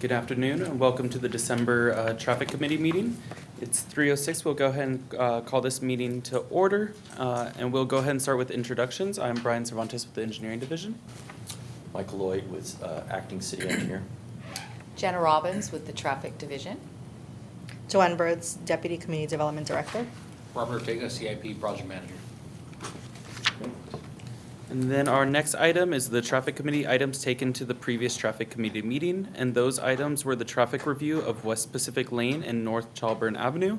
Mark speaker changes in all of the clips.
Speaker 1: Good afternoon and welcome to the December Traffic Committee meeting. It's 3:06. We'll go ahead and call this meeting to order and we'll go ahead and start with introductions. I'm Brian Cervantes with the Engineering Division.
Speaker 2: Michael Lloyd was acting city engineer.
Speaker 3: Jenna Robbins with the Traffic Division.
Speaker 4: Joanne Birds, Deputy Community Development Director.
Speaker 5: Robert Ortega, CIP Project Manager.
Speaker 1: And then our next item is the Traffic Committee items taken to the previous Traffic Committee meeting. And those items were the traffic review of West Pacific Lane and North Chalburn Avenue,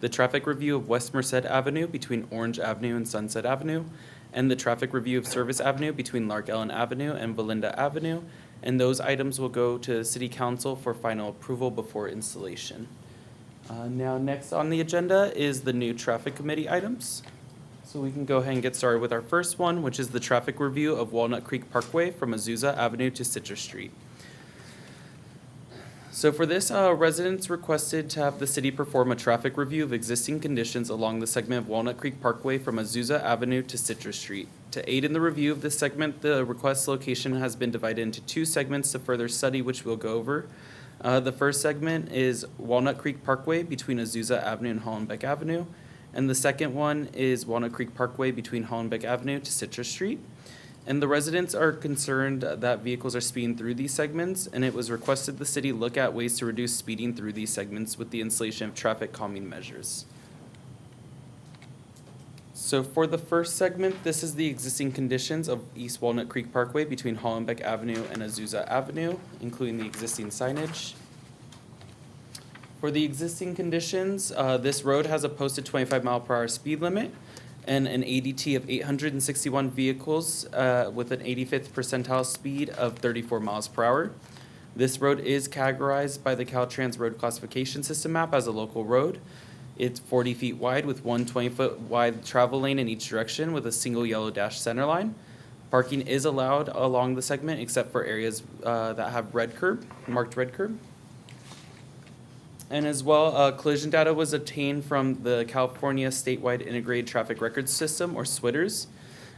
Speaker 1: the traffic review of West Merced Avenue between Orange Avenue and Sunset Avenue, and the traffic review of Service Avenue between Lark Ellen Avenue and Valinda Avenue. And those items will go to City Council for final approval before installation. Now next on the agenda is the new Traffic Committee items. So we can go ahead and get started with our first one, which is the traffic review of Walnut Creek Parkway from Azusa Avenue to Citrus Street. So for this, residents requested to have the city perform a traffic review of existing conditions along the segment of Walnut Creek Parkway from Azusa Avenue to Citrus Street. To aid in the review of this segment, the request location has been divided into two segments to further study, which we'll go over. The first segment is Walnut Creek Parkway between Azusa Avenue and Hollenbeck Avenue. And the second one is Walnut Creek Parkway between Hollenbeck Avenue to Citrus Street. And the residents are concerned that vehicles are speeding through these segments, and it was requested the city look at ways to reduce speeding through these segments with the installation of traffic calming measures. So for the first segment, this is the existing conditions of East Walnut Creek Parkway between Hollenbeck Avenue and Azusa Avenue, including the existing signage. For the existing conditions, this road has a posted 25-mile-per-hour speed limit and an ADT of 861 vehicles with an 85th percentile speed of 34 miles per hour. This road is categorized by the Caltrans Road Classification System map as a local road. It's 40 feet wide with one 20-foot wide travel lane in each direction with a single yellow dash center line. Parking is allowed along the segment except for areas that have marked red curb. And as well, collision data was obtained from the California Statewide Integrated Traffic Records System, or SWITRS,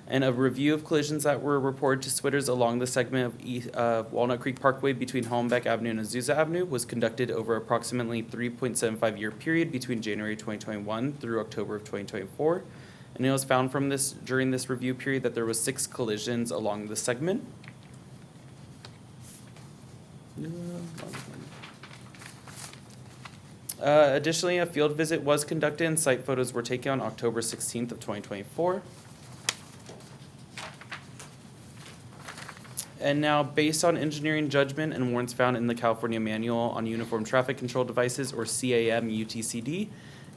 Speaker 1: and a review of collisions that were reported to SWITRS along the segment of Walnut Creek Parkway between Hollenbeck Avenue and Azusa Avenue was conducted over approximately 3.75-year period between January 2021 through October of 2024. And it was found from during this review period that there was 6 collisions along the segment. Additionally, a field visit was conducted and site photos were taken on October 16th of 2024. And now, based on engineering judgment and warrants found in the California Manual on Uniform Traffic Control Devices, or CAM UTCD,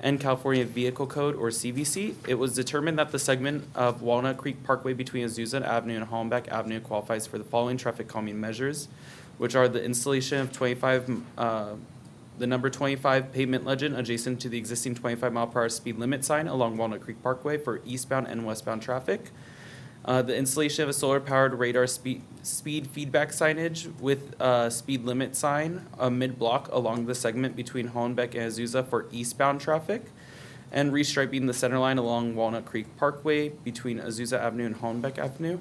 Speaker 1: and California Vehicle Code, or CVC, it was determined that the segment of Walnut Creek Parkway between Azusa Avenue and Hollenbeck Avenue qualifies for the following traffic calming measures, which are the installation of the number 25 pavement legend adjacent to the existing 25-mile-per-hour speed limit sign along Walnut Creek Parkway for eastbound and westbound traffic. The installation of a solar-powered radar speed feedback signage with a speed limit sign mid-block along the segment between Hollenbeck and Azusa for eastbound traffic, and restriping the center line along Walnut Creek Parkway between Azusa Avenue and Hollenbeck Avenue.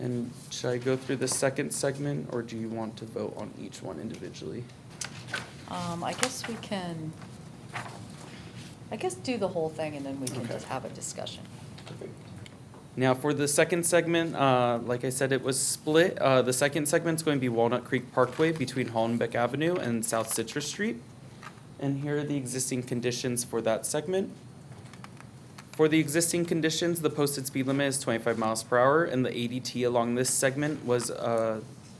Speaker 1: And should I go through the second segment, or do you want to vote on each one individually?
Speaker 3: I guess we can, do the whole thing and then we can
Speaker 1: Okay.
Speaker 3: just have a discussion.
Speaker 1: Now for the second segment, like I said, it was split. The second segment is going to be Walnut Creek Parkway between Hollenbeck Avenue and South Citrus Street. And here are the existing conditions for that segment. For the existing conditions, the posted speed limit is 25 miles per hour and the ADT along this segment was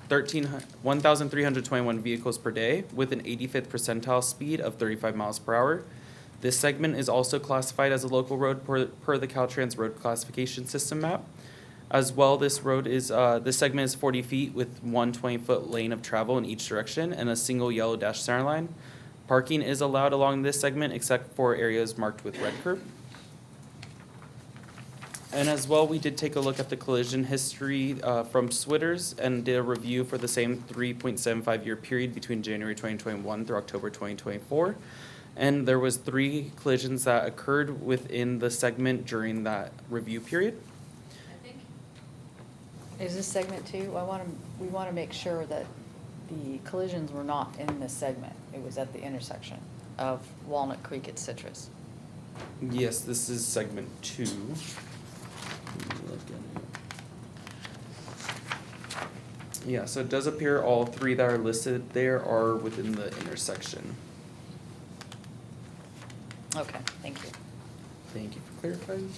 Speaker 1: 1,321 vehicles per day with an 85th percentile speed of 35 miles per hour. This segment is also classified as a local road per the Caltrans Road Classification System map. As well, this segment is 40 feet with one 20-foot lane of travel in each direction and a single yellow dash center line. Parking is allowed along this segment except for areas marked with red curb. And as well, we did take a look at the collision history from SWITRS and did a review for the same 3.75-year period between January 2021 through October 2024. And there was 3 collisions that occurred within the segment during that review period.
Speaker 3: Is this segment 2? We want to make sure that the collisions were not in this segment. It was at the intersection of Walnut Creek at Citrus.
Speaker 1: Yes, this is segment 2. Let me look at it. Yeah, so it does appear all 3 that are listed there are within the intersection.
Speaker 3: Okay, thank you.
Speaker 1: Thank you for clarifying.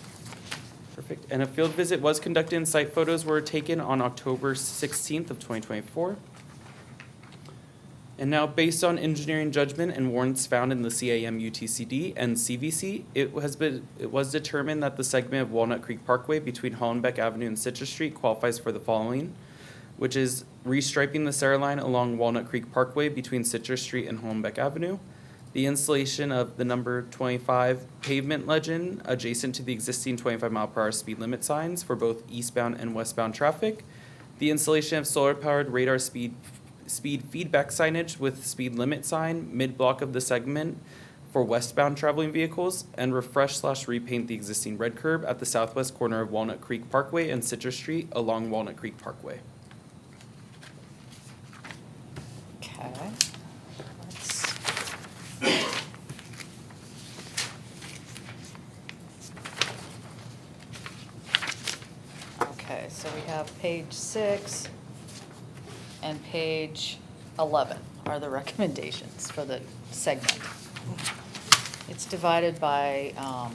Speaker 1: Perfect. And a field visit was conducted and site photos were taken on October 16th of 2024. And now, based on engineering judgment and warrants found in the CAM UTCD and CVC, it was determined that the segment of Walnut Creek Parkway between Hollenbeck Avenue and Citrus Street qualifies for the following, which is restriping the center line along Walnut Creek Parkway between Citrus Street and Hollenbeck Avenue, the installation of the number 25 pavement legend adjacent to the existing 25-mile-per-hour speed limit signs for both eastbound and westbound traffic, the installation of solar-powered radar speed feedback signage with speed limit sign mid-block of the segment for westbound traveling vehicles, and refresh/repaint the existing red curb at the southwest corner of Walnut Creek Parkway and Citrus Street along Walnut Creek Parkway.
Speaker 3: Okay. Okay, so we have page 6 and page 11 are the recommendations for the segment. It's divided by a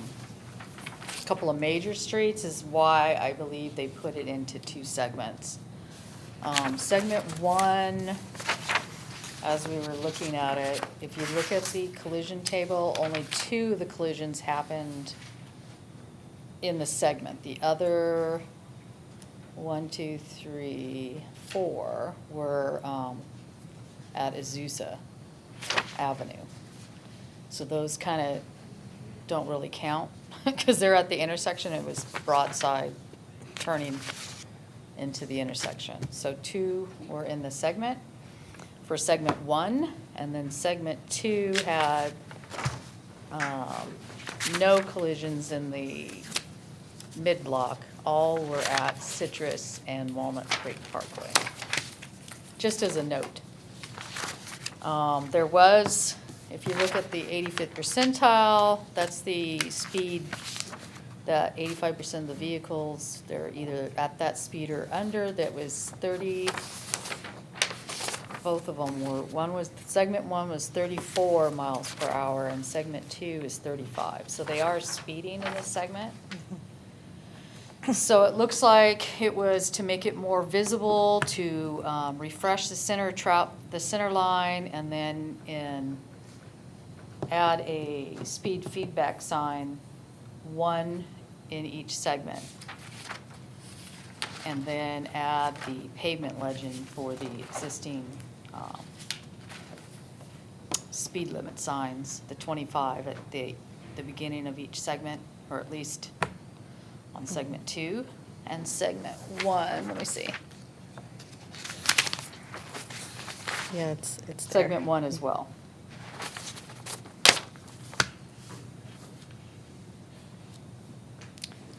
Speaker 3: couple of major streets is why I believe they put it into 2 segments. Segment 1, as we were looking at it, if you look at the collision table, only 2 of the collisions happened in the segment. The other 1, 2, 3, 4 were at Azusa Avenue. So those kind of don't really count because they're at the intersection. It was broadside turning into the intersection. So 2 were in the segment for segment 1, and then segment 2 had no collisions in the mid-block. All were at Citrus and Walnut Creek Parkway. Just as a note. There was, if you look at the 85th percentile, that's the speed that 85% of the vehicles, they're either at that speed or under. That was 30, both of them were, segment 1 was 34 miles per hour and segment 2 is 35. So they are speeding in this segment. So it looks like it was to make it more visible, to refresh the center line, and then add a speed feedback sign, 1 in each segment. And then add the pavement legend for the existing speed limit signs, the 25 at the beginning of each segment, or at least on segment 2 and segment 1. Let me see.
Speaker 4: Yeah, it's there.
Speaker 3: Segment 1 as well.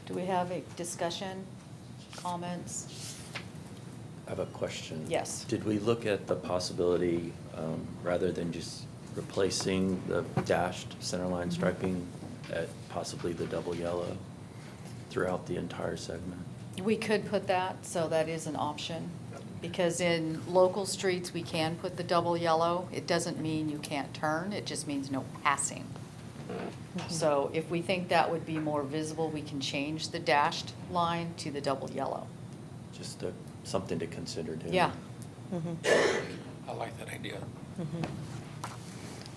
Speaker 3: Do we have a discussion, comments?
Speaker 2: I have a question.
Speaker 3: Yes.
Speaker 2: Did we look at the possibility, rather than just replacing the dashed centerline striping at possibly the double yellow throughout the entire segment?
Speaker 3: We could put that, so that is an option. Because in local streets, we can put the double yellow. It doesn't mean you can't turn, it just means no passing. So if we think that would be more visible, we can change the dashed line to the double yellow.
Speaker 2: Just something to consider too.
Speaker 3: Yeah.
Speaker 5: I like that idea.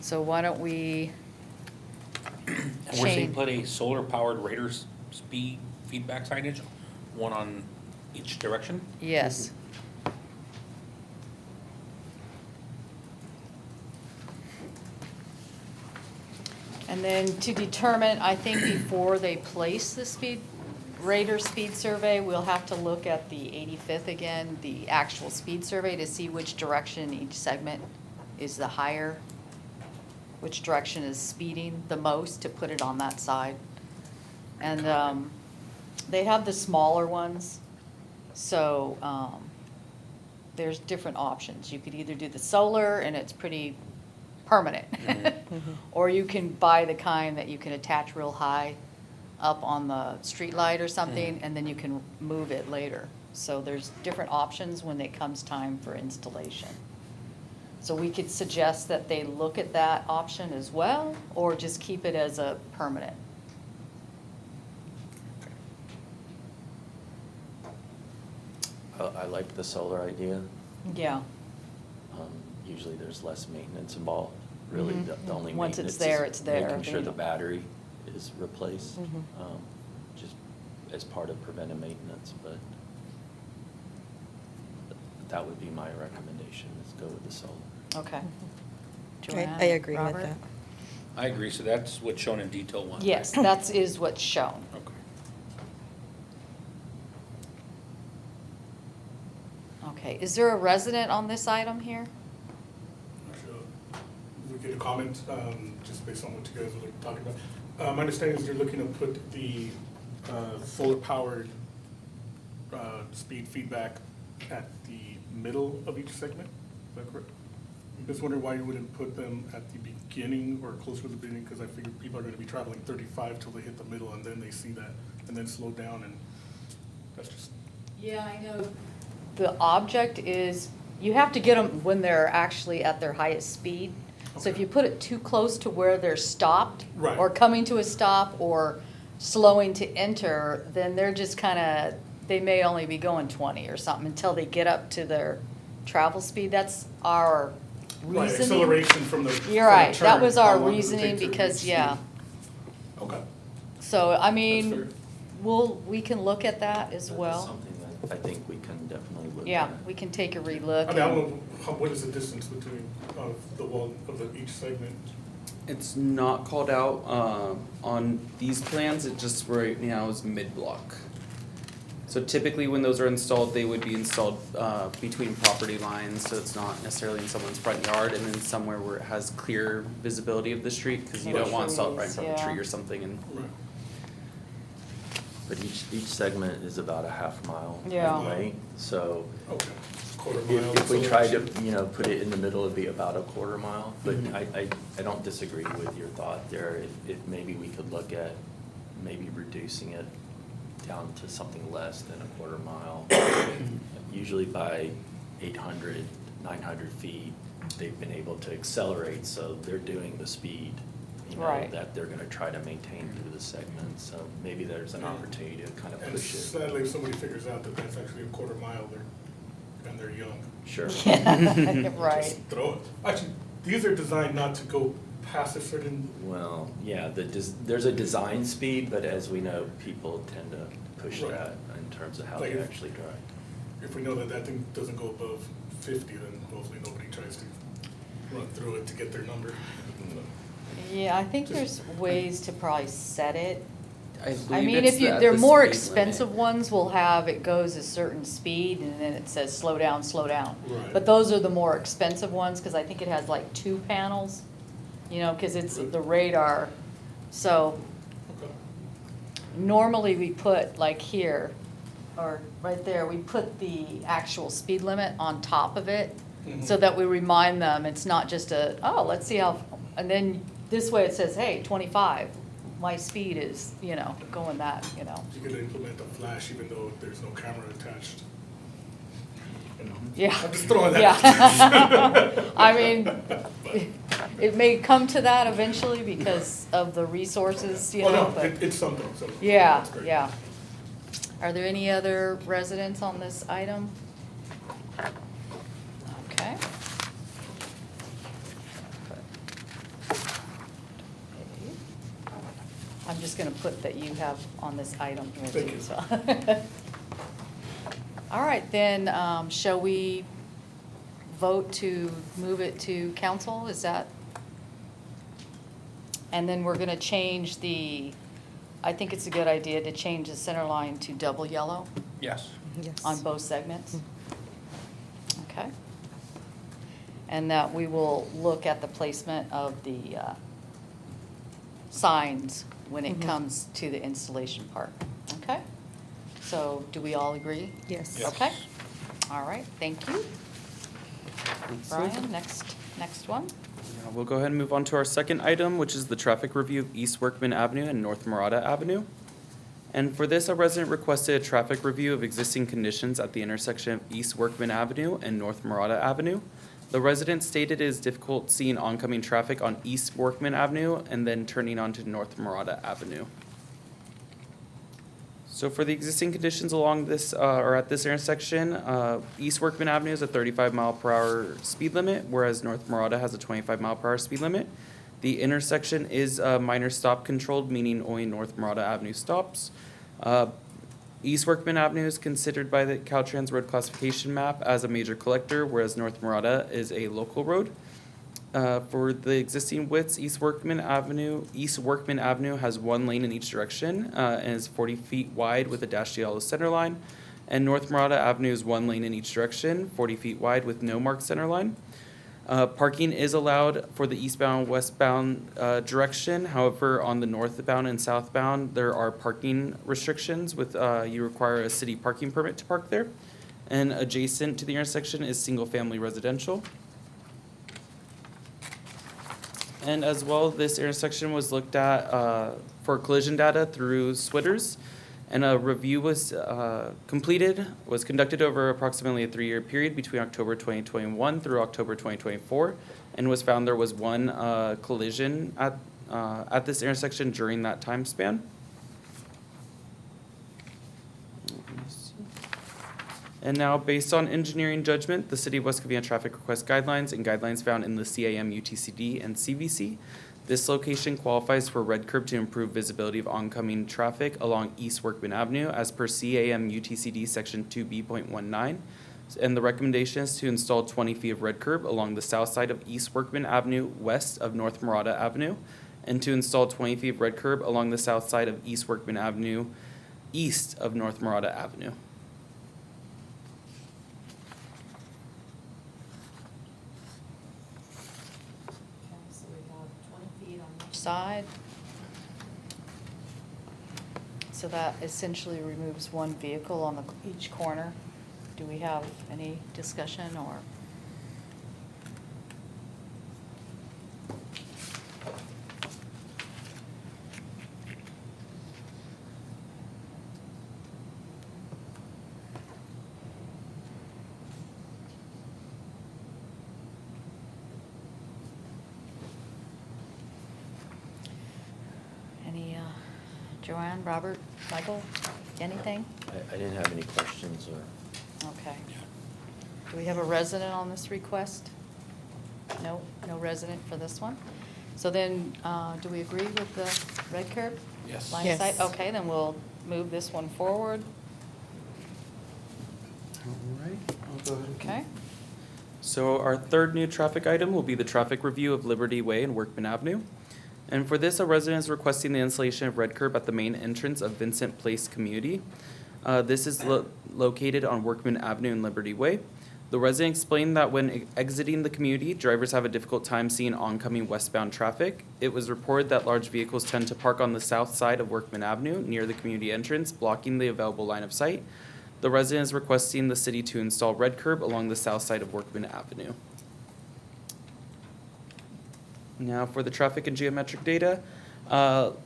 Speaker 3: So why don't we
Speaker 5: And we're saying
Speaker 3: change?
Speaker 5: put a solar-powered radar speed feedback signage, 1 on each direction?
Speaker 3: Yes. And then to determine, I think before they place the radar speed survey, we'll have to look at the 85th again, the actual speed survey, to see which direction each segment is the higher, which direction is speeding the most, to put it on that side. And they have the smaller ones, so there's different options. You could either do the solar and it's pretty permanent. Or you can buy the kind that you can attach real high up on the street light or something, and then you can move it later. So there's different options when it comes time for installation. So we could suggest that they look at that option as well, or just keep it as a permanent.
Speaker 2: I like the solar idea.
Speaker 3: Yeah.
Speaker 2: Usually there's less maintenance involved. Really, the only
Speaker 3: Once
Speaker 2: maintenance
Speaker 3: it's there,
Speaker 2: is
Speaker 3: it's there.
Speaker 2: making sure
Speaker 3: You
Speaker 2: the
Speaker 3: know.
Speaker 2: battery is replaced,
Speaker 4: Mhm.
Speaker 2: just as part of preventive maintenance, but that would be my recommendation, is go with the solar.
Speaker 3: Okay.
Speaker 4: I
Speaker 3: Joanne,
Speaker 4: agree with
Speaker 3: Robert?
Speaker 4: that.
Speaker 5: I agree, so that's what's shown in detail one.
Speaker 3: Yes, that is what's shown.
Speaker 5: Okay.
Speaker 3: Okay, is there a resident on this item here?
Speaker 6: Actually, we get a comment, just based on what you guys were talking about. My understanding is you're looking to put the solar-powered speed feedback at the middle of each segment, is that correct? I'm just wondering why you wouldn't put them at the beginning or closer to the beginning, because I figure people are gonna be traveling 35 till they hit the middle, and then they see that, and then slow down, and that's just,
Speaker 3: Yeah, I know. The object is, you have to get them when they're actually at their highest speed. So if
Speaker 6: Okay.
Speaker 3: you put it too close to where they're stopped,
Speaker 6: Right.
Speaker 3: or coming to a stop, or slowing to enter, then they're just kinda, they may only be going 20 or something until they get up to their travel speed. That's our
Speaker 6: right,
Speaker 3: reasoning.
Speaker 6: acceleration from the.
Speaker 3: You're
Speaker 6: from the
Speaker 3: right, that
Speaker 6: turn,
Speaker 3: was
Speaker 6: how
Speaker 3: our
Speaker 6: long does it
Speaker 3: reasoning,
Speaker 6: take to
Speaker 3: because,
Speaker 6: reach
Speaker 3: yeah.
Speaker 6: speed? Okay.
Speaker 3: So, I
Speaker 6: fair.
Speaker 3: mean, we can look at that as
Speaker 2: That is
Speaker 3: well.
Speaker 2: something that I think we can definitely look at.
Speaker 3: Yeah, we can take a relook.
Speaker 6: I mean, I don't know, what is the distance between, the wall of each segment?
Speaker 1: It's not called out, on these plans, it just right now is mid-block. So typically when those are installed, they would be installed, between property lines, so it's not necessarily in someone's front yard, and then somewhere where it has clear visibility of the street, cause you don't want to install it right in front of a tree
Speaker 3: Yeah.
Speaker 1: or something, and
Speaker 6: Right.
Speaker 2: But each segment is about a half mile
Speaker 3: Yeah.
Speaker 2: away, so
Speaker 6: Okay, quarter mile.
Speaker 2: if we
Speaker 6: so-
Speaker 2: tried to, put it in the middle, it'd be about a quarter mile. But
Speaker 1: Mhm.
Speaker 2: I don't disagree with your thought there. If maybe we could look at maybe reducing it down to something less than a quarter mile. Usually by 800, 900 feet, they've been able to accelerate, so they're doing the speed,
Speaker 3: Right.
Speaker 2: that they're gonna try to maintain through the segment. So maybe there's an opportunity to kind of
Speaker 6: And
Speaker 2: push it.
Speaker 6: sadly, if somebody figures out that that's actually a quarter mile, and they're young.
Speaker 2: Sure.
Speaker 3: Yeah, right.
Speaker 6: Just throw it. Actually, these are designed not to go past a certain,
Speaker 2: Well, yeah, there's a design speed, but as we know, people tend to push
Speaker 6: Right.
Speaker 2: that in terms of how
Speaker 6: Like
Speaker 2: they
Speaker 6: if-
Speaker 2: actually drive.
Speaker 6: if we know that that thing doesn't go above 50, then hopefully nobody tries to run through it to get their number.
Speaker 3: Yeah, I think there's ways to probably set it.
Speaker 1: I
Speaker 3: I
Speaker 1: believe
Speaker 3: mean,
Speaker 1: it's
Speaker 3: if you,
Speaker 1: at
Speaker 3: they're
Speaker 1: the
Speaker 3: more
Speaker 1: speed
Speaker 3: expensive
Speaker 1: limit.
Speaker 3: ones will have, it goes a certain speed and then it says slow down, slow down.
Speaker 6: Right.
Speaker 3: But those are the more expensive ones, cause I think it has like 2 panels, cause it's the radar. So
Speaker 6: Okay.
Speaker 3: normally we put like here, or right there, we put the actual speed limit on top of it. So
Speaker 6: Mhm.
Speaker 3: that we remind them, it's not just let's see how, and then this way it says, hey, 25, my speed is, going that.
Speaker 6: You could implement a flash even though there's no camera attached.
Speaker 3: Yeah.
Speaker 6: I'm just throwing that.
Speaker 3: Yeah. I mean, it may come to that eventually because of the resources,
Speaker 6: Oh, no,
Speaker 3: but,
Speaker 6: it's something, so.
Speaker 3: yeah,
Speaker 6: that's great.
Speaker 3: yeah. Are there any other residents on this item? Okay. I'm just gonna put that you have on this item here
Speaker 6: Thank
Speaker 3: too,
Speaker 6: you.
Speaker 3: so. All right, then, shall we vote to move it to council, is that? And then we're gonna change I think it's a good idea to change the center line to double yellow
Speaker 5: Yes.
Speaker 4: Yes.
Speaker 3: on both segments. Okay. And that we will look at the placement of the signs when it
Speaker 4: Mhm.
Speaker 3: comes to the installation part, okay? So, do we all agree?
Speaker 4: Yes.
Speaker 5: Yes.
Speaker 3: Okay, all right, thank you.
Speaker 1: Thanks,
Speaker 3: Brian, next one.
Speaker 1: We'll go ahead and move on to our second item, which is the traffic review of East Workman Avenue and North Murata Avenue. And for this, a resident requested a traffic review of existing conditions at the intersection of East Workman Avenue and North Murata Avenue. The resident stated it is difficult seeing oncoming traffic on East Workman Avenue and then turning onto North Murata Avenue. So for the existing conditions along this, or at this intersection, East Workman Avenue is a 35-mile-per-hour speed limit, whereas North Murata has a 25-mile-per-hour speed limit. The intersection is minor stop controlled, meaning only North Murata Avenue stops. East Workman Avenue is considered by the Caltrans road classification map as a major collector, whereas North Murata is a local road. For the existing widths, East Workman Avenue has one lane in each direction and is 40 feet wide with a dashed yellow center line. And North Murata Avenue is one lane in each direction, 40 feet wide with no marked center line. Parking is allowed for the eastbound, westbound direction. However, on the northbound and southbound, there are parking restrictions with you require a city parking permit to park there. And adjacent to the intersection is single-family residential. And as well, this intersection was looked at for collision data through Switters, and a review was conducted over approximately a 3-year period between October 2021 through October 2024, and was found there was one collision at this intersection during that time span. And now, based on engineering judgment, the City of West Covina traffic request guidelines and guidelines found in the CAM, UTCD, and CVC, this location qualifies for red curb to improve visibility of oncoming traffic along East Workman Avenue as per CAM, UTCD Section 2B.19. And the recommendation is to install 20 feet of red curb along the south side of East Workman Avenue west of North Murata Avenue, and to install 20 feet of red curb along the south side of East Workman Avenue east of North Murata Avenue.
Speaker 3: So we have 20 feet on each side. So that essentially removes one vehicle on each corner. Do we have any discussion or? Any, Joanne, Robert, Michael, anything?
Speaker 2: I didn't have any questions or.
Speaker 3: Okay. Do we have a resident on this request? No, no resident for this one. So then, do we agree with the red curb?
Speaker 5: Yes.
Speaker 3: Line of
Speaker 4: Yes.
Speaker 3: sight? Okay, then we'll move this one forward.
Speaker 1: All right, I'll go ahead.
Speaker 3: Okay.
Speaker 1: So our third new traffic item will be the traffic review of Liberty Way and Workman Avenue. And for this, a resident is requesting the installation of red curb at the main entrance of Vincent Place Community. This is located on Workman Avenue and Liberty Way. The resident explained that when exiting the community, drivers have a difficult time seeing oncoming westbound traffic. It was reported that large vehicles tend to park on the south side of Workman Avenue near the community entrance, blocking the available line of sight. The resident is requesting the city to install red curb along the south side of Workman Avenue. Now for the traffic and geometric data.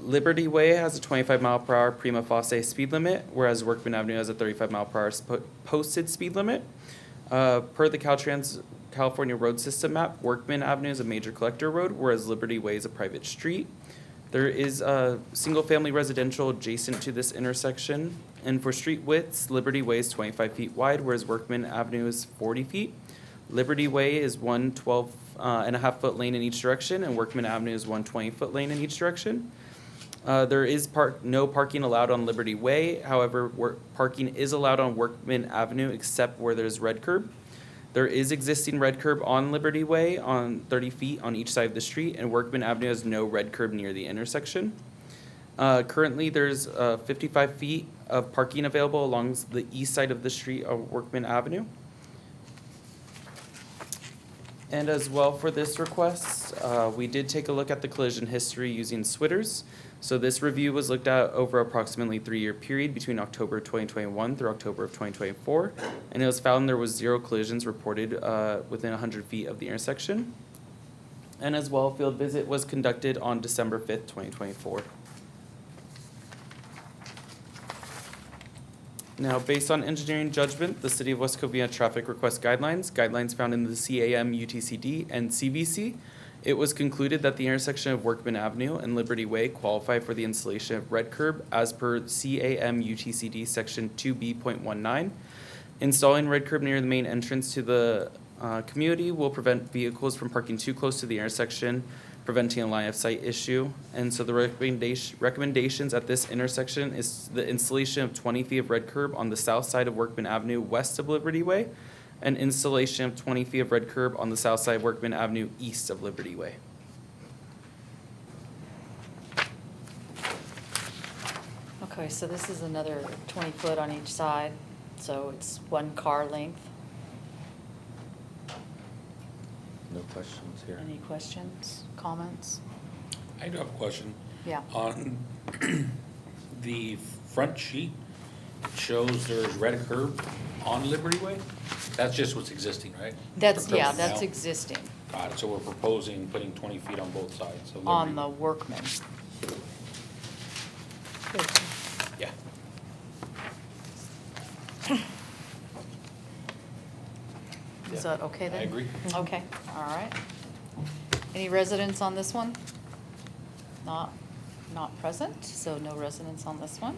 Speaker 1: Liberty Way has a 25-mile-per-hour prima facie speed limit, whereas Workman Avenue has a 35-mile-per-hour posted speed limit. Per the Caltrans California road system map, Workman Avenue is a major collector road, whereas Liberty Way is a private street. There is a single-family residential adjacent to this intersection. And for street widths, Liberty Way is 25 feet wide, whereas Workman Avenue is 40 feet. Liberty Way is one 12.5-foot lane in each direction, and Workman Avenue is one 20-foot lane in each direction. There is no parking allowed on Liberty Way. However, parking is allowed on Workman Avenue except where there's red curb. There is existing red curb on Liberty Way on 30 feet on each side of the street, and Workman Avenue has no red curb near the intersection. Currently, there's 55 feet of parking available along the east side of the street of Workman Avenue. And as well for this request, we did take a look at the collision history using Switters. So this review was looked at over approximately 3-year period between October 2021 through October of 2024, and it was found there was 0 collisions reported within 100 feet of the intersection. And as well, a field visit was conducted on December 5th, 2024. Now, based on engineering judgment, the City of West Covina traffic request guidelines found in the CAM, UTCD, and CVC, it was concluded that the intersection of Workman Avenue and Liberty Way qualify for the installation of red curb as per CAM, UTCD Section 2B.19. Installing red curb near the main entrance to the community will prevent vehicles from parking too close to the intersection, preventing a line of sight issue. And so the recommendations at this intersection is the installation of 20 feet of red curb on the south side of Workman Avenue west of Liberty Way, and installation of 20 feet of red curb on the south side of Workman Avenue east of Liberty Way.
Speaker 3: Okay, so this is another 20 foot on each side, so it's 1 car length.
Speaker 2: No questions here.
Speaker 3: Any questions, comments?
Speaker 5: I do have a question.
Speaker 3: Yeah.
Speaker 5: On the front sheet, it shows there's red curb on Liberty Way? That's just what's existing, right?
Speaker 3: That's, yeah,
Speaker 5: Proposed
Speaker 3: that's
Speaker 5: now?
Speaker 3: existing
Speaker 5: Got it, so we're proposing putting 20 feet on both sides of
Speaker 3: on
Speaker 5: Liberty.
Speaker 3: the Workman.
Speaker 5: Yeah.
Speaker 3: Is that okay then?
Speaker 5: I agree.
Speaker 3: Okay, all right. Any residents on this one? Not present, so no residents on this one.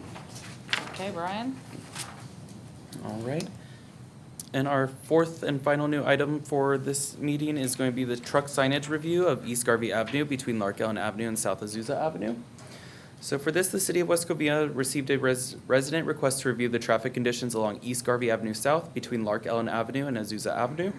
Speaker 3: Okay, Brian?
Speaker 1: All right. And our fourth and final new item for this meeting is going to be the truck signage review of East Garvey Avenue between Lark Ellen Avenue and South Azusa Avenue. So for this, the City of West Covina received a resident request to review the traffic conditions along East Garvey Avenue South between Lark Ellen Avenue and Azusa Avenue.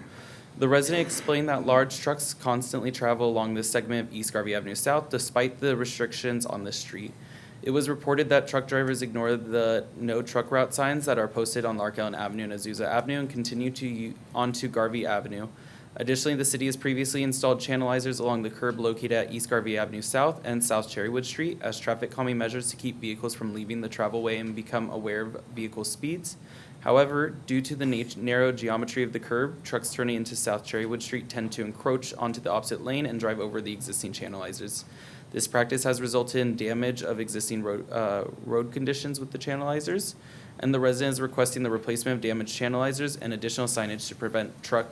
Speaker 1: The resident explained that large trucks constantly travel along this segment of East Garvey Avenue South despite the restrictions on this street. It was reported that truck drivers ignore the no truck route signs that are posted on Lark Ellen Avenue and Azusa Avenue and continue onto Garvey Avenue. Additionally, the city has previously installed channelizers along the curb located at East Garvey Avenue South and South Cherrywood Street as traffic calming measures to keep vehicles from leaving the travelway and become aware of vehicle speeds. However, due to the narrow geometry of the curb, trucks turning into South Cherrywood Street tend to encroach onto the opposite lane and drive over the existing channelizers. This practice has resulted in damage of existing road conditions with the channelizers, and the resident is requesting the replacement of damaged channelizers and additional signage to prevent truck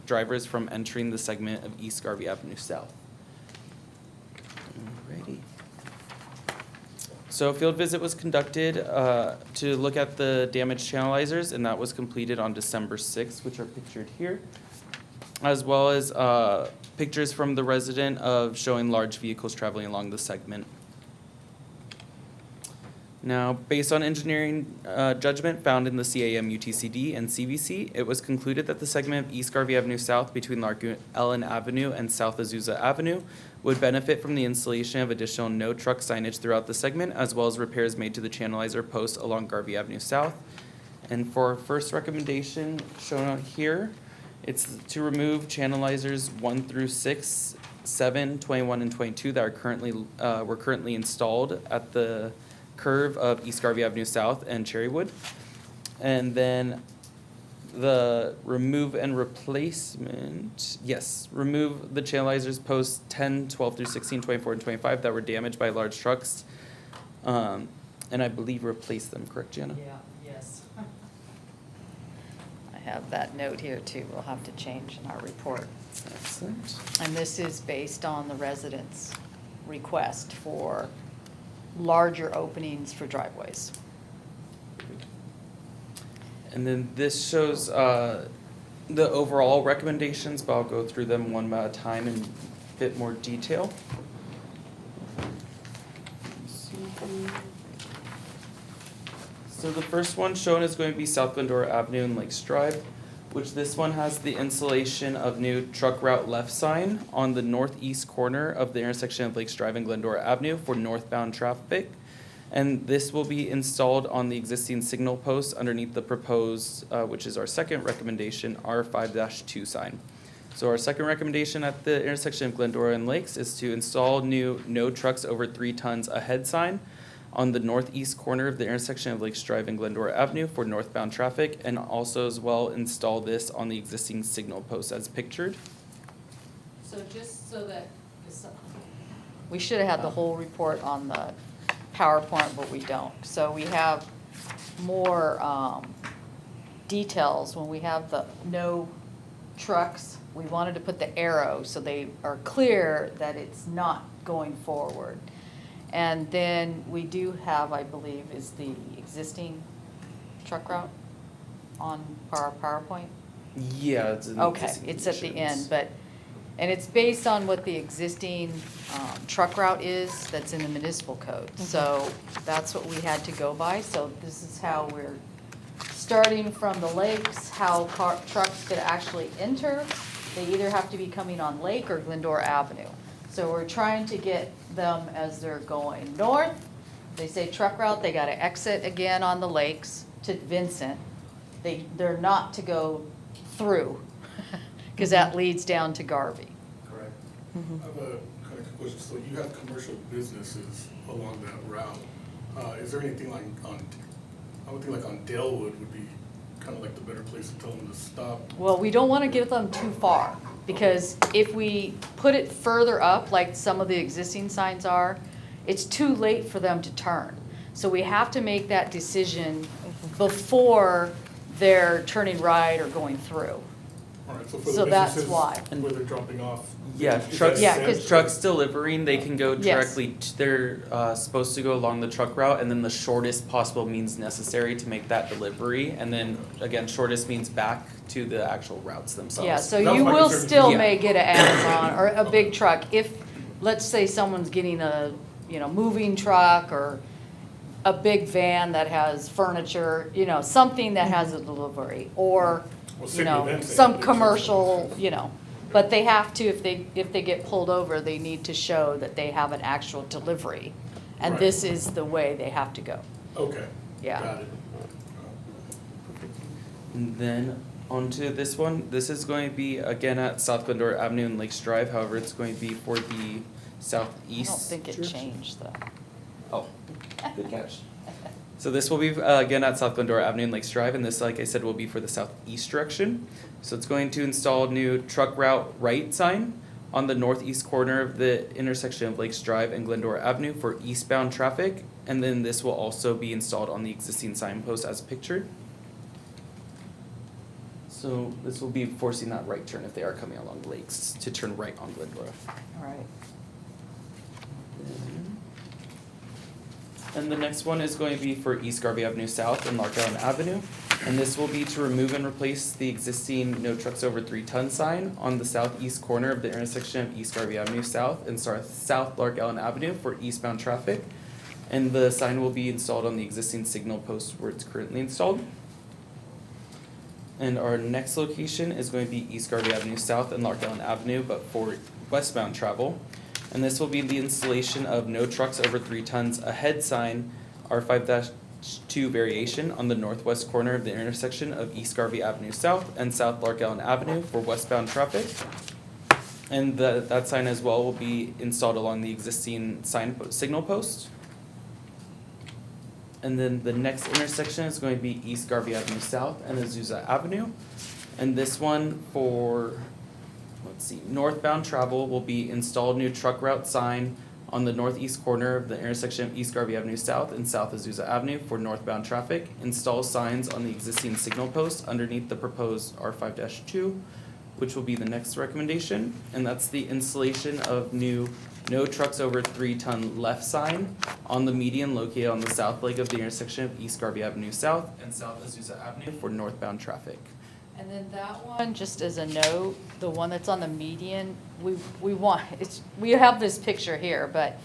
Speaker 1: drivers from entering the segment of East Garvey Avenue South. Alrighty. So a field visit was conducted to look at the damaged channelizers, and that was completed on December 6th, which are pictured here, as well as pictures from the resident of showing large vehicles traveling along the segment. Now, based on engineering judgment found in the CAM, UTCD, and CVC, it was concluded that the segment of East Garvey Avenue South between Lark Ellen Avenue and South Azusa Avenue would benefit from the installation of additional no truck signage throughout the segment, as well as repairs made to the channelizer post along Garvey Avenue South. And for our first recommendation shown out here, it's to remove channelizers 1 through 6, 7, 21, and 22 that are were currently installed at the curve of East Garvey Avenue South and Cherrywood. And then the remove and replacement, yes, remove the channelizers posts 10, 12 through 16, 24, and 25 that were damaged by large trucks. And I believe replace them, correct, Jana?
Speaker 7: Yeah, yes.
Speaker 3: I have that note here too, we'll have to change in our report.
Speaker 1: Excellent.
Speaker 3: And this is based on the residents' request for larger openings for driveways.
Speaker 1: And then this shows the overall recommendations, but I'll go through them one at a time in a bit more detail. So the first one shown is going to be South Glendora Avenue and Lakes Drive, which this one has the installation of new truck route left sign on the northeast corner of the intersection of Lakes Drive and Glendora Avenue for northbound traffic. And this will be installed on the existing signal post underneath the proposed, which is our second recommendation, R5-2 sign. So our second recommendation at the intersection of Glendora and Lakes is to install new "No Trucks Over 3 Tons Ahead" sign on the northeast corner of the intersection of Lakes Drive and Glendora Avenue for northbound traffic, and also as well install this on the existing signal post as pictured.
Speaker 3: So just so that, we should have had the whole report on the PowerPoint, but we don't. So we have more details when we have the no trucks. We wanted to put the arrow so they are clear that it's not going forward. And then we do have, I believe, is the existing truck route on our PowerPoint?
Speaker 1: Yeah, it's in the
Speaker 3: Okay,
Speaker 1: existing
Speaker 3: it's at the
Speaker 1: conditions.
Speaker 3: end, but, and it's based on what the existing truck route is that's in the municipal code. So that's what we had to go by, so this is how we're starting from the lakes, how trucks could actually enter. They either have to be coming on Lake or Glendora Avenue. So we're trying to get them as they're going north. They say truck route, they gotta exit again on the lakes to Vincent. They're not to go through, because that leads down to Garvey.
Speaker 6: Correct. I have a kind of question. So you have commercial businesses along that route. Is there anything like I would think like on Dalewood would be kind of like the better place to tell them to stop?
Speaker 3: Well, we don't want to get them too far, because if we put it further up, like some of the existing signs are, it's too late for them to turn. So we have to make that decision before they're turning right or going through.
Speaker 6: All right, so for
Speaker 3: So
Speaker 6: the
Speaker 3: that's
Speaker 6: businesses
Speaker 3: why.
Speaker 6: where they're dropping off.
Speaker 1: Yeah,
Speaker 6: is that
Speaker 1: trucks,
Speaker 3: Yeah,
Speaker 6: exempt?
Speaker 3: 'cause-
Speaker 1: trucks delivering, they can go
Speaker 3: Yes.
Speaker 1: directly, they're supposed to go along the truck route, and then the shortest possible means necessary to make that delivery. And then, again, shortest means back to the actual routes themselves.
Speaker 3: Yeah, so
Speaker 6: That was
Speaker 3: you
Speaker 6: my
Speaker 3: will
Speaker 6: concern.
Speaker 3: still
Speaker 1: Yeah.
Speaker 3: may get an Amazon or a big truck if, let's say someone's getting a, moving truck or a big van that has furniture, something that has a delivery, or,
Speaker 6: Well, city events, they have
Speaker 3: some
Speaker 6: big
Speaker 3: commercial,
Speaker 6: trucks.
Speaker 3: but they have to, if they get pulled over, they need to show that they have an actual delivery. And
Speaker 6: Right.
Speaker 3: this is the way they have to go.
Speaker 6: Okay.
Speaker 3: Yeah.
Speaker 6: Got it.
Speaker 1: And then onto this one, this is going to be again at South Glendora Avenue and Lakes Drive, however, it's going to be for the
Speaker 3: I
Speaker 1: southeast.
Speaker 3: don't think it
Speaker 1: direction.
Speaker 3: changed though.
Speaker 1: Oh, good catch. So this will be, again, at South Glendora Avenue and Lakes Drive, and this, like I said, will be for the southeast direction. So it's going to install new truck route right sign on the northeast corner of the intersection of Lakes Drive and Glendora Avenue for eastbound traffic, and then this will also be installed on the existing signpost as pictured. So this will be forcing that right turn if they are coming along Lakes to turn right on Glendora.
Speaker 3: All right.
Speaker 1: And the next one is going to be for East Garvey Avenue South and Lark Island Avenue. And this will be to remove and replace the existing "No Trucks Over 3 Ton" sign on the southeast corner of the intersection of East Garvey Avenue South and South Lark Island Avenue for eastbound traffic. And the sign will be installed on the existing signal post where it's currently installed. And our next location is going to be East Garvey Avenue South and Lark Island Avenue, but for westbound travel. And this will be the installation of "No Trucks Over 3 Tons Ahead" sign, R5-2 variation, on the northwest corner of the intersection of East Garvey Avenue South and South Lark Island Avenue for westbound traffic. And that sign as well will be installed along the existing signal post. And then the next intersection is going to be East Garvey Avenue South and Azusa Avenue. And this one for, northbound travel will be installed new truck route sign on the northeast corner of the intersection of East Garvey Avenue South and South Azusa Avenue for northbound traffic. Install signs on the existing signal post underneath the proposed R5-2, which will be the next recommendation. And that's the installation of new "No Trucks Over 3 Ton" left sign on the median located on the south leg of the intersection of East Garvey Avenue South and South Azusa Avenue for northbound traffic.
Speaker 3: And then that one, just as a note, the one that's on the median, we have this picture here, but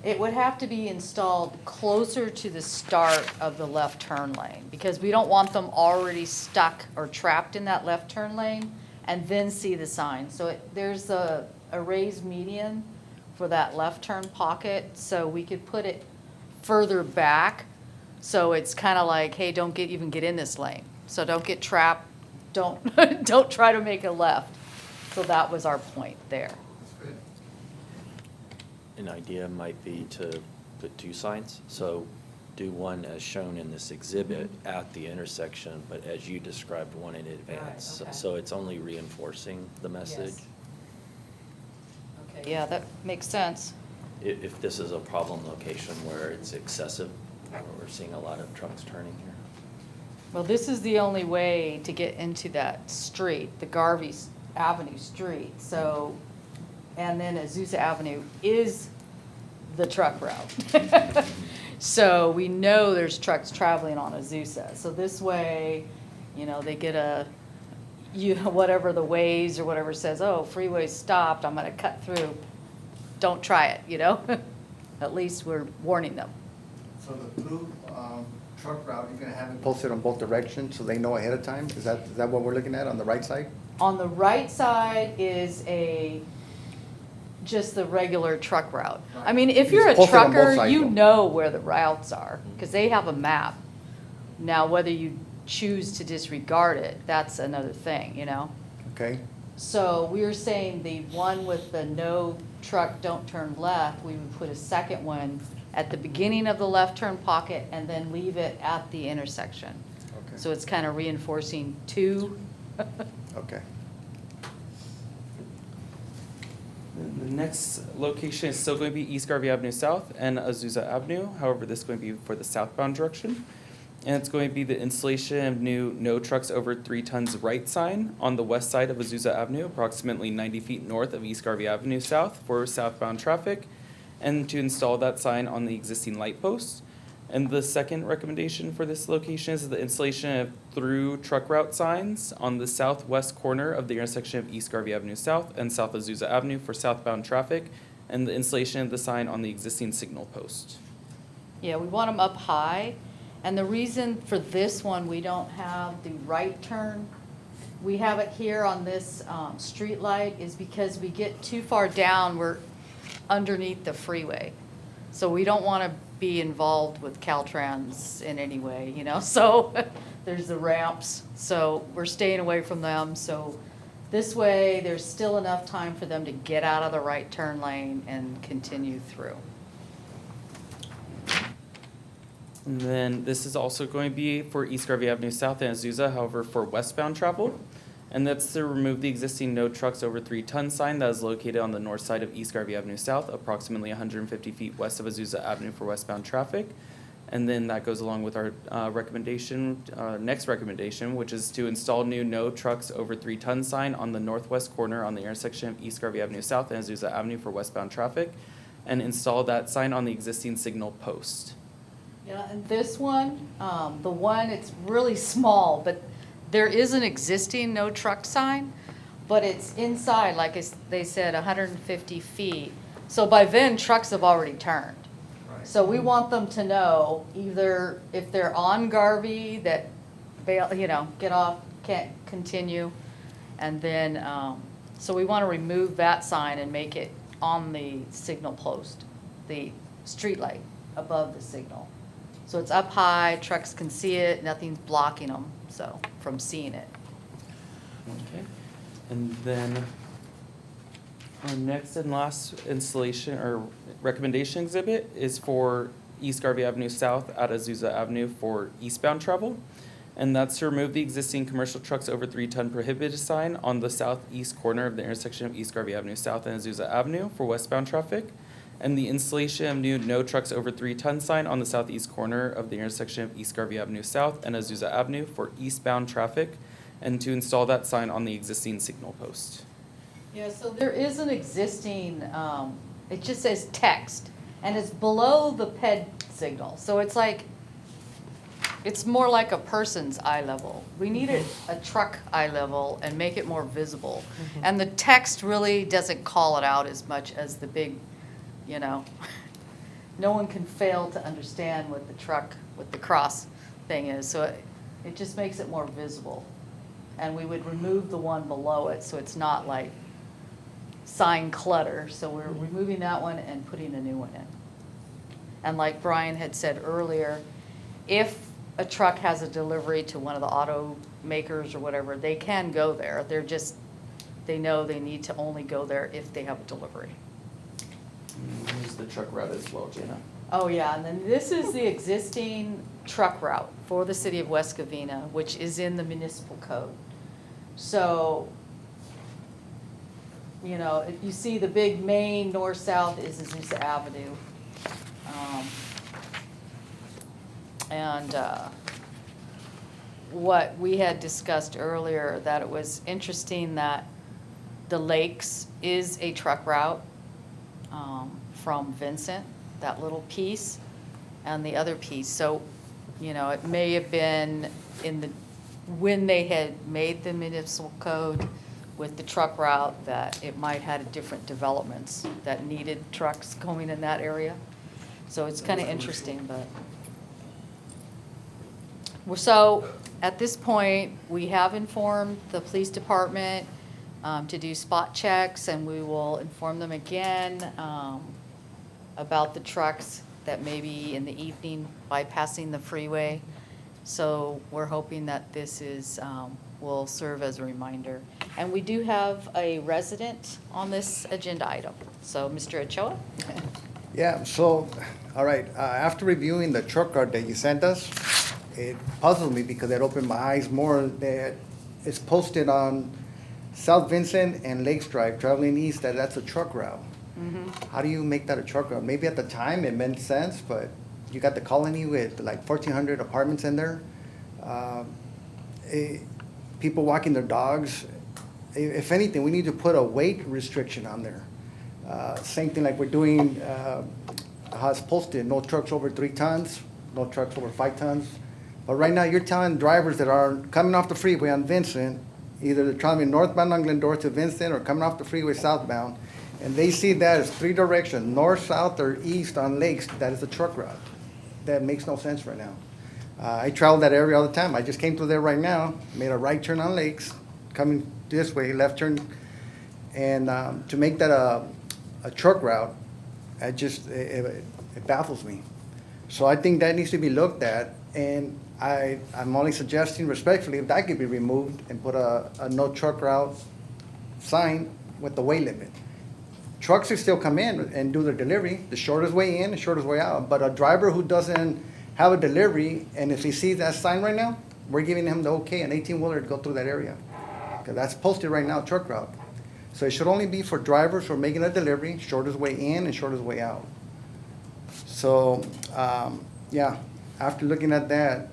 Speaker 3: it would have to be installed closer to the start of the left turn lane, because we don't want them already stuck or trapped in that left turn lane and then see the sign. So there's a raised median for that left turn pocket, so we could put it further back. So it's kind of like, hey, don't even get in this lane. So don't get trapped. Don't try to make a left. So that was our point there.
Speaker 2: An idea might be to put two signs, so do one as shown in this exhibit at the intersection, but as you described, one in advance.
Speaker 3: okay.
Speaker 2: So it's only reinforcing the message.
Speaker 3: Okay, yeah, that makes sense.
Speaker 2: If this is a problem location where it's excessive, we're seeing a lot of trucks turning here.
Speaker 3: Well, this is the only way to get into that street, the Garvey Avenue street, so, and then Azusa Avenue is the truck route. So we know there's trucks traveling on Azusa, so this way, you know, they get whatever the Waze or whatever says, oh, freeway stopped, I'm gonna cut through, don't try it, you know? At least we're warning them.
Speaker 7: So the blue truck route, you're gonna have it posted on both directions so they know ahead of time? Is that what we're looking at on the right side?
Speaker 3: On the right side is just the regular truck route. I mean, if you're a
Speaker 7: It's posted on both
Speaker 3: trucker,
Speaker 7: sides,
Speaker 3: you
Speaker 7: though.
Speaker 3: know where the routes are, because they have a map. Now, whether you choose to disregard it, that's another thing, you know?
Speaker 7: Okay,
Speaker 3: So we were saying the one with the no truck, don't turn left, we would put a second one at the beginning of the left turn pocket and then leave it at the intersection.
Speaker 7: okay.
Speaker 3: So it's kind of reinforcing two.
Speaker 7: Okay.
Speaker 1: The next location is still going to be East Garvey Avenue South and Azusa Avenue. However, this is going to be for the southbound direction. And it's going to be the installation of new no trucks over 3 tons right sign on the west side of Azusa Avenue, approximately 90 feet north of East Garvey Avenue South for southbound traffic, and to install that sign on the existing light post. And the second recommendation for this location is the installation of through truck route signs on the southwest corner of the intersection of East Garvey Avenue South and South Azusa Avenue for southbound traffic, and the installation of the sign on the existing signal post.
Speaker 3: Yeah, we want them up high, and the reason for this one, we don't have the right turn. We have it here on this street light is because we get too far down, we're underneath the freeway. So we don't want to be involved with Caltrans in any way, you know, so there's the ramps, so we're staying away from them, so this way, there's still enough time for them to get out of the right turn lane and continue through.
Speaker 1: And then this is also going to be for East Garvey Avenue South and Azusa, however, for westbound travel. And that's to remove the existing no trucks over 3 ton sign that is located on the north side of East Garvey Avenue South, approximately 150 feet west of Azusa Avenue for westbound traffic. And then that goes along with our recommendation, next recommendation, which is to install new no trucks over 3 ton sign on the northwest corner on the intersection of East Garvey Avenue South and Azusa Avenue for westbound traffic, and install that sign on the existing signal post.
Speaker 3: Yeah, and this one, the one, it's really small, but there is an existing no truck sign, but it's inside, like they said, 150 feet. So by then, trucks have already turned.
Speaker 7: Right.
Speaker 3: So we want them to know either if they're on Garvey that bail, you know, get off, can't continue. And then, so we want to remove that sign and make it on the signal post, the street light above the signal. So it's up high, trucks can see it, nothing's blocking them, so, from seeing it.
Speaker 1: Okay, and then our next and last installation or recommendation exhibit is for East Garvey Avenue South at Azusa Avenue for eastbound travel. And that's to remove the existing commercial trucks over 3 ton prohibited sign on the southeast corner of the intersection of East Garvey Avenue South and Azusa Avenue for westbound traffic. And the installation of new no trucks over 3 ton sign on the southeast corner of the intersection of East Garvey Avenue South and Azusa Avenue for eastbound traffic, and to install that sign on the existing signal post.
Speaker 3: Yeah, so there is an existing, it just says text, and it's below the PED signal, so it's like, it's more like a person's eye level. We need it a truck eye level and make it more visible. And the text really doesn't call it out as much as the big, you know, no one can fail to understand what the truck with the cross thing is, so it just makes it more visible. And we would remove the one below it, so it's not like sign clutter, so we're removing that one and putting a new one in. And like Brian had said earlier, if a truck has a delivery to one of the automakers or whatever, they can go there, they're just they know they need to only go there if they have a delivery.
Speaker 1: Here's the truck route as well, Jana.
Speaker 3: Oh, yeah, and then this is the existing truck route for the city of West Covina, which is in the municipal code. So, you know, if you see the big main north-south is Azusa Avenue. And what we had discussed earlier, that it was interesting that the Lakes is a truck route from Vincent, that little piece, and the other piece. So, you know, it may have been when they had made the municipal code with the truck route, that it might had different developments that needed trucks going in that area. So it's kind of interesting, but. So, at this point, we have informed the police department to do spot checks, and we will inform them again about the trucks that may be in the evening bypassing the freeway. So we're hoping that this will serve as a reminder. And we do have a resident on this agenda item. So, Mr. Ochoa?
Speaker 7: Yeah, so, all right, after reviewing the truck route that you sent us, it puzzled me because it opened my eyes more that it's posted on South Vincent and Lakes Drive, traveling east, that's a truck route. How do you make that a truck route? Maybe at the time it made sense, but you got the colony with like 1,400 apartments in there. People walking their dogs. If anything, we need to put a weight restriction on there. Same thing like we're doing, how it's posted, no trucks over 3 tons, no trucks over 5 tons. But right now, you're telling drivers that are coming off the freeway on Vincent, either they're traveling northbound on Glendora to Vincent or coming off the freeway southbound, and they see that as 3 directions, north, south, or east on Lakes, that is a truck route. That makes no sense right now. I travel that area all the time. I just came through there right now, made a right turn on Lakes, coming this way, left turn. And to make that a truck route, it baffles me. So I think that needs to be looked at, and I'm only suggesting respectfully if that could be removed and put a no truck route sign with the weight limit. Trucks can still come in and do their delivery, the shortest way in, the shortest way out. But a driver who doesn't have a delivery, and if he sees that sign right now, we're giving him the okay, an 18-wheeler to go through that area. Because that's posted right now, truck route. So it should only be for drivers who are making a delivery, shortest way in and shortest way out. So, yeah, after looking at that,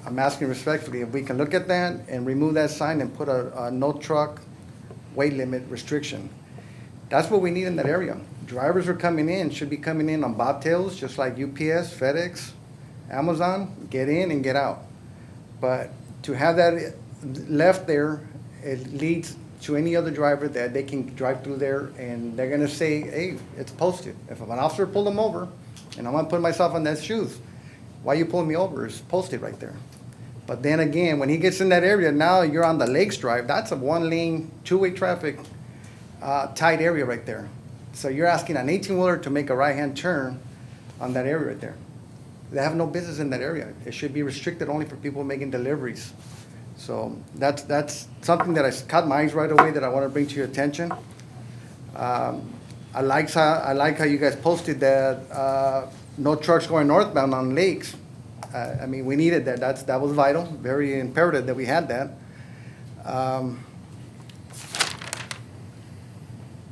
Speaker 7: I'm asking respectfully if we can look at that and remove that sign and put a no truck weight limit restriction. That's what we need in that area. Drivers are coming in, should be coming in on bobtails, just like UPS, FedEx, Amazon, get in and get out. But to have that left there, it leads to any other driver that they can drive through there and they're gonna say, hey, it's posted. If an officer pulled them over, and I'm gonna put myself in that shoes, why you pulling me over? It's posted right there. But then again, when he gets in that area, now you're on the Lakes Drive, that's a 1-lane, 2-way traffic tight area right there. So you're asking an 18-wheeler to make a right-hand turn on that area right there. They have no business in that area. It should be restricted only for people making deliveries. So that's something that I caught my eyes right away that I want to bring to your attention. I like how you guys posted that no trucks going northbound on Lakes. I mean, we needed that. That was vital, very imperative that we had that.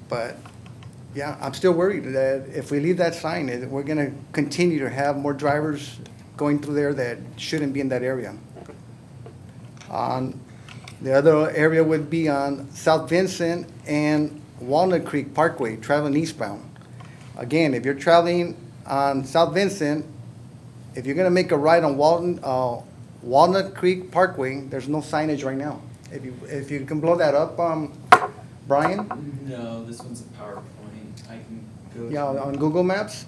Speaker 7: But yeah, I'm still worried that if we leave that sign, we're going to continue to have more drivers going through there that shouldn't be in that area. The other area would be on South Vincent and Walnut Creek Parkway, traveling eastbound. Again, if you're traveling on South Vincent, if you're going to make a right on Walnut Creek Parkway, there's no signage right now. If you can blow that up, Brian?
Speaker 1: No, this one's a PowerPoint. I can go.
Speaker 7: Yeah, on Google Maps,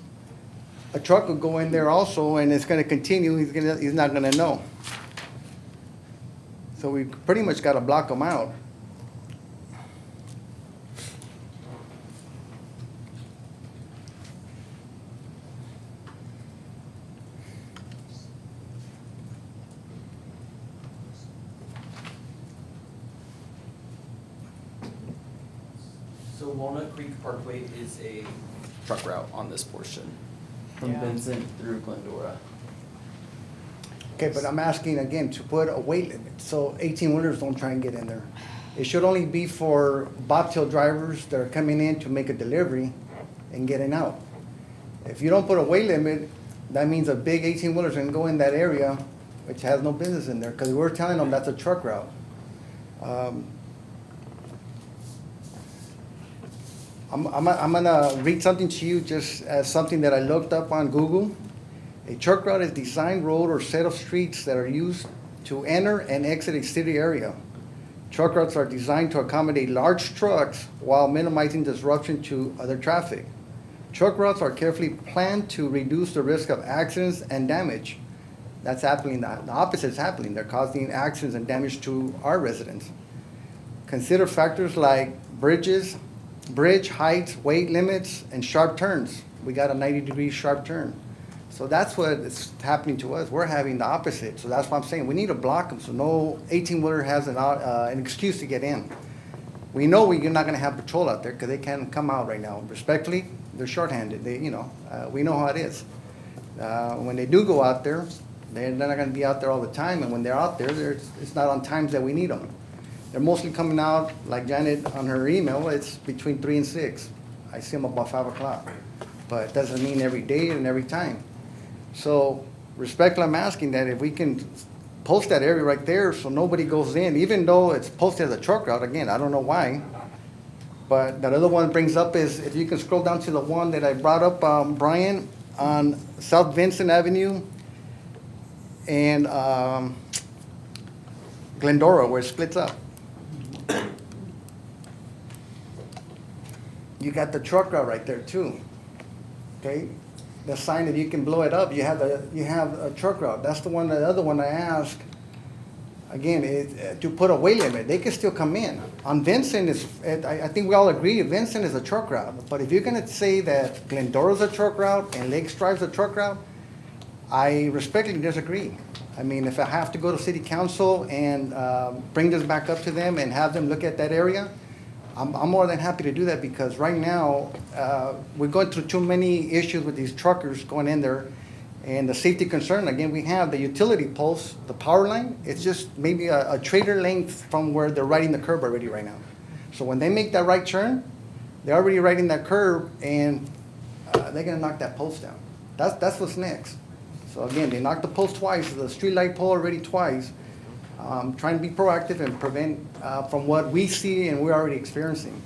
Speaker 7: a truck will go in there also, and it's going to continue. He's not going to know. So we pretty much got to block them out.
Speaker 1: So Walnut Creek Parkway is a truck route on this portion from
Speaker 3: Yeah.
Speaker 1: Vincent through Glendora.
Speaker 7: Okay, but I'm asking again to put a weight limit, so 18-wheelers don't try and get in there. It should only be for bobtail drivers that are coming in to make a delivery and getting out. If you don't put a weight limit, that means a big 18-wheeler's gonna go in that area, which has no business in there, because we're telling them that's a truck route. I'm gonna read something to you just as something that I looked up on Google. A truck route is designed road or set of streets that are used to enter and exit a city area. Truck routes are designed to accommodate large trucks while minimizing disruption to other traffic. Truck routes are carefully planned to reduce the risk of accidents and damage. That's happening, the opposite is happening. They're causing accidents and damage to our residents. Consider factors like bridge heights, weight limits, and sharp turns. We got a 90-degree sharp turn. So that's what is happening to us. We're having the opposite. So that's what I'm saying. We need to block them so no 18-wheeler has an excuse to get in. We know we're not going to have patrol out there because they can't come out right now. Respectfully, they're shorthanded. We know how it is. When they do go out there, they're not going to be out there all the time. And when they're out there, it's not on times that we need them. They're mostly coming out, like Janet on her email, it's between 3 and 6. I see them about 5 o'clock. But it doesn't mean every day and every time. So respectfully, I'm asking that if we can post that area right there so nobody goes in, even though it's posted as a truck route, again, I don't know why. But that other one brings up is, if you can scroll down to the one that I brought up, Brian, on South Vincent Avenue and Glendora, where it splits up. You got the truck route right there too, okay? The sign that you can blow it up, you have a truck route. That's the other one I asked, again, to put a weight limit. They can still come in. On Vincent, I think we all agree, Vincent is a truck route. But if you're gonna say that Glendora's a truck route and Lakes Drive's a truck route, I respectfully disagree. I mean, if I have to go to city council and bring this back up to them and have them look at that area, I'm more than happy to do that, because right now, we're going through too many issues with these truckers going in there. And the safety concern, again, we have the utility poles, the power line, it's just maybe a trailer length from where they're riding the curb already right now. So when they make that right turn, they're already riding that curb, and they're gonna knock that post down. That's what's next. So again, they knocked the post twice, the street light pole already twice. Trying to be proactive and prevent from what we see and we're already experiencing.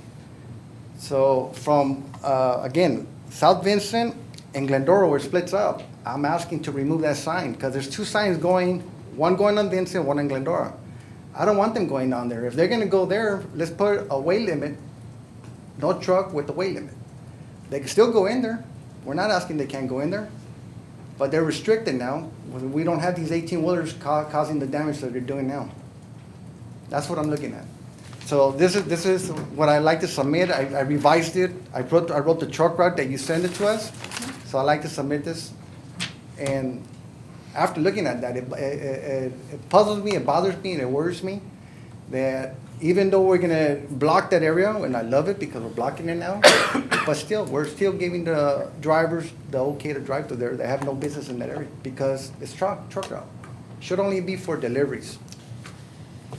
Speaker 7: So from, again, South Vincent and Glendora, where it splits up, I'm asking to remove that sign, because there's 2 signs going, one going on Vincent, one on Glendora. I don't want them going down there. If they're gonna go there, let's put a weight limit, no truck with the weight limit. They can still go in there. We're not asking they can't go in there. But they're restricted now. We don't have these 18-wheelers causing the damage that they're doing now. That's what I'm looking at. So this is what I like to submit. I revised it. I wrote the truck route that you sent it to us. So I like to submit this. And after looking at that, it puzzles me, it bothers me, and it worries me that even though we're gonna block that area, and I love it because we're blocking it now, but still, we're still giving the drivers the okay to drive through there. They have no business in that area because it's truck route. Should only be for deliveries.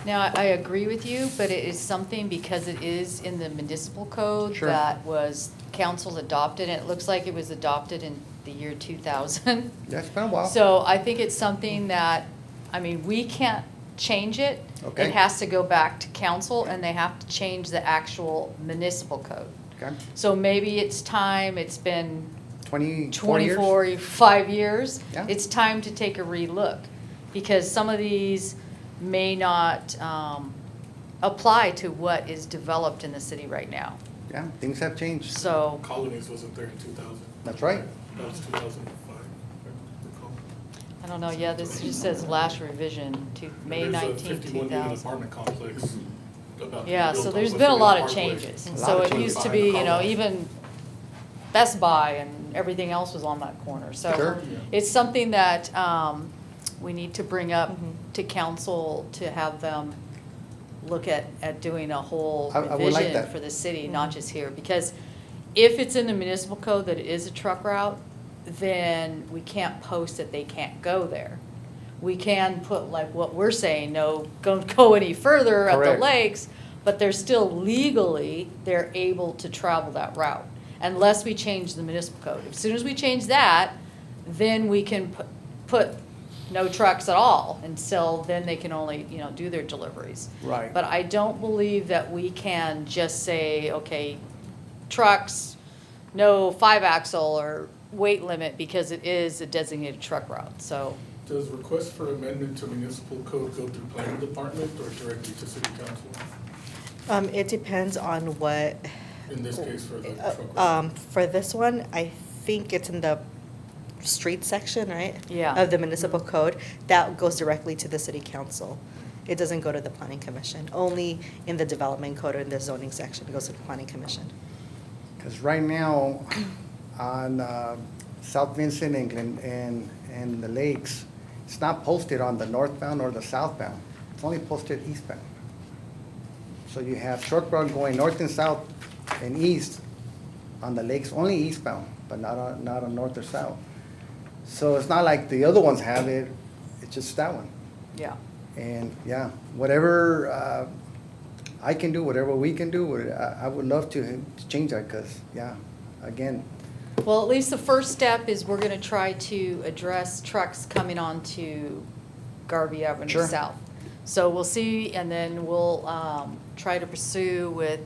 Speaker 3: Now, I agree with you, but it is something, because it is in the municipal code
Speaker 7: Sure.
Speaker 3: that was council adopted, and it looks like it was adopted in the year 2000.
Speaker 7: Yeah, it's been a while.
Speaker 3: So I think it's something that, I mean, we can't change it.
Speaker 7: Okay.
Speaker 3: It has to go back to council, and they have to change the actual municipal code.
Speaker 7: Okay,
Speaker 3: So maybe it's time, it's been
Speaker 7: 24 years?
Speaker 3: 25 years.
Speaker 7: Yeah.
Speaker 3: It's time to take a relook, because some of these may not apply to what is developed in the city right now.
Speaker 7: Yeah, things have changed.
Speaker 3: So,
Speaker 6: Colonies wasn't there in 2000.
Speaker 7: That's right.
Speaker 6: That was 2005, I recall.
Speaker 3: I don't know, yeah, this just says last revision to May 19,
Speaker 6: There's a 51 unit
Speaker 3: 2000.
Speaker 6: apartment complex about to be
Speaker 3: Yeah,
Speaker 6: built
Speaker 3: so
Speaker 6: on
Speaker 3: there's
Speaker 6: West
Speaker 3: been a lot of
Speaker 6: Parkway.
Speaker 3: changes. And
Speaker 7: A lot
Speaker 3: so
Speaker 7: of
Speaker 3: it
Speaker 7: changes
Speaker 3: used to
Speaker 6: behind
Speaker 3: be,
Speaker 6: the
Speaker 3: you know,
Speaker 6: college.
Speaker 3: even Best Buy and everything else was on that corner. So
Speaker 7: Sure.
Speaker 3: it's something that we need to bring up to council to have them look at doing a whole
Speaker 7: I would like
Speaker 3: revision
Speaker 7: that.
Speaker 3: for the city, not just here. Because if it's in the municipal code that it is a truck route, then we can't post that they can't go there. We can put like what we're saying, no, don't go any further at the
Speaker 7: Correct.
Speaker 3: lakes, but they're still legally, they're able to travel that route, unless we change the municipal code. As soon as we change that, then we can put no trucks at all until then they can only, do their deliveries.
Speaker 7: Right.
Speaker 3: But I don't believe that we can just say, okay, trucks, no 5-axle or weight limit, because it is a designated truck route, so.
Speaker 6: Does request for amendment to municipal code go through planning department or directly to city council?
Speaker 4: It depends on what,
Speaker 6: In this case, for the truck route?
Speaker 4: for this one, I think it's in the street section, right?
Speaker 3: Yeah.
Speaker 4: Of the municipal code, that goes directly to the city council. It doesn't go to the planning commission, only in the development code or in the zoning section, it goes to the planning commission.
Speaker 7: Because right now, on South Vincent and the lakes, it's not posted on the northbound or the southbound. It's only posted eastbound. So you have truck route going north and south and east on the lakes, only eastbound, but not on north or south. So it's not like the other ones have it, it's just that one.
Speaker 3: Yeah.
Speaker 7: And yeah, whatever I can do, whatever we can do, I would love to change that because, yeah, again,
Speaker 3: Well, at least the first step is we're gonna try to address trucks coming onto Garvey Avenue
Speaker 7: Sure.
Speaker 3: South. So we'll see, and then we'll, try to pursue with,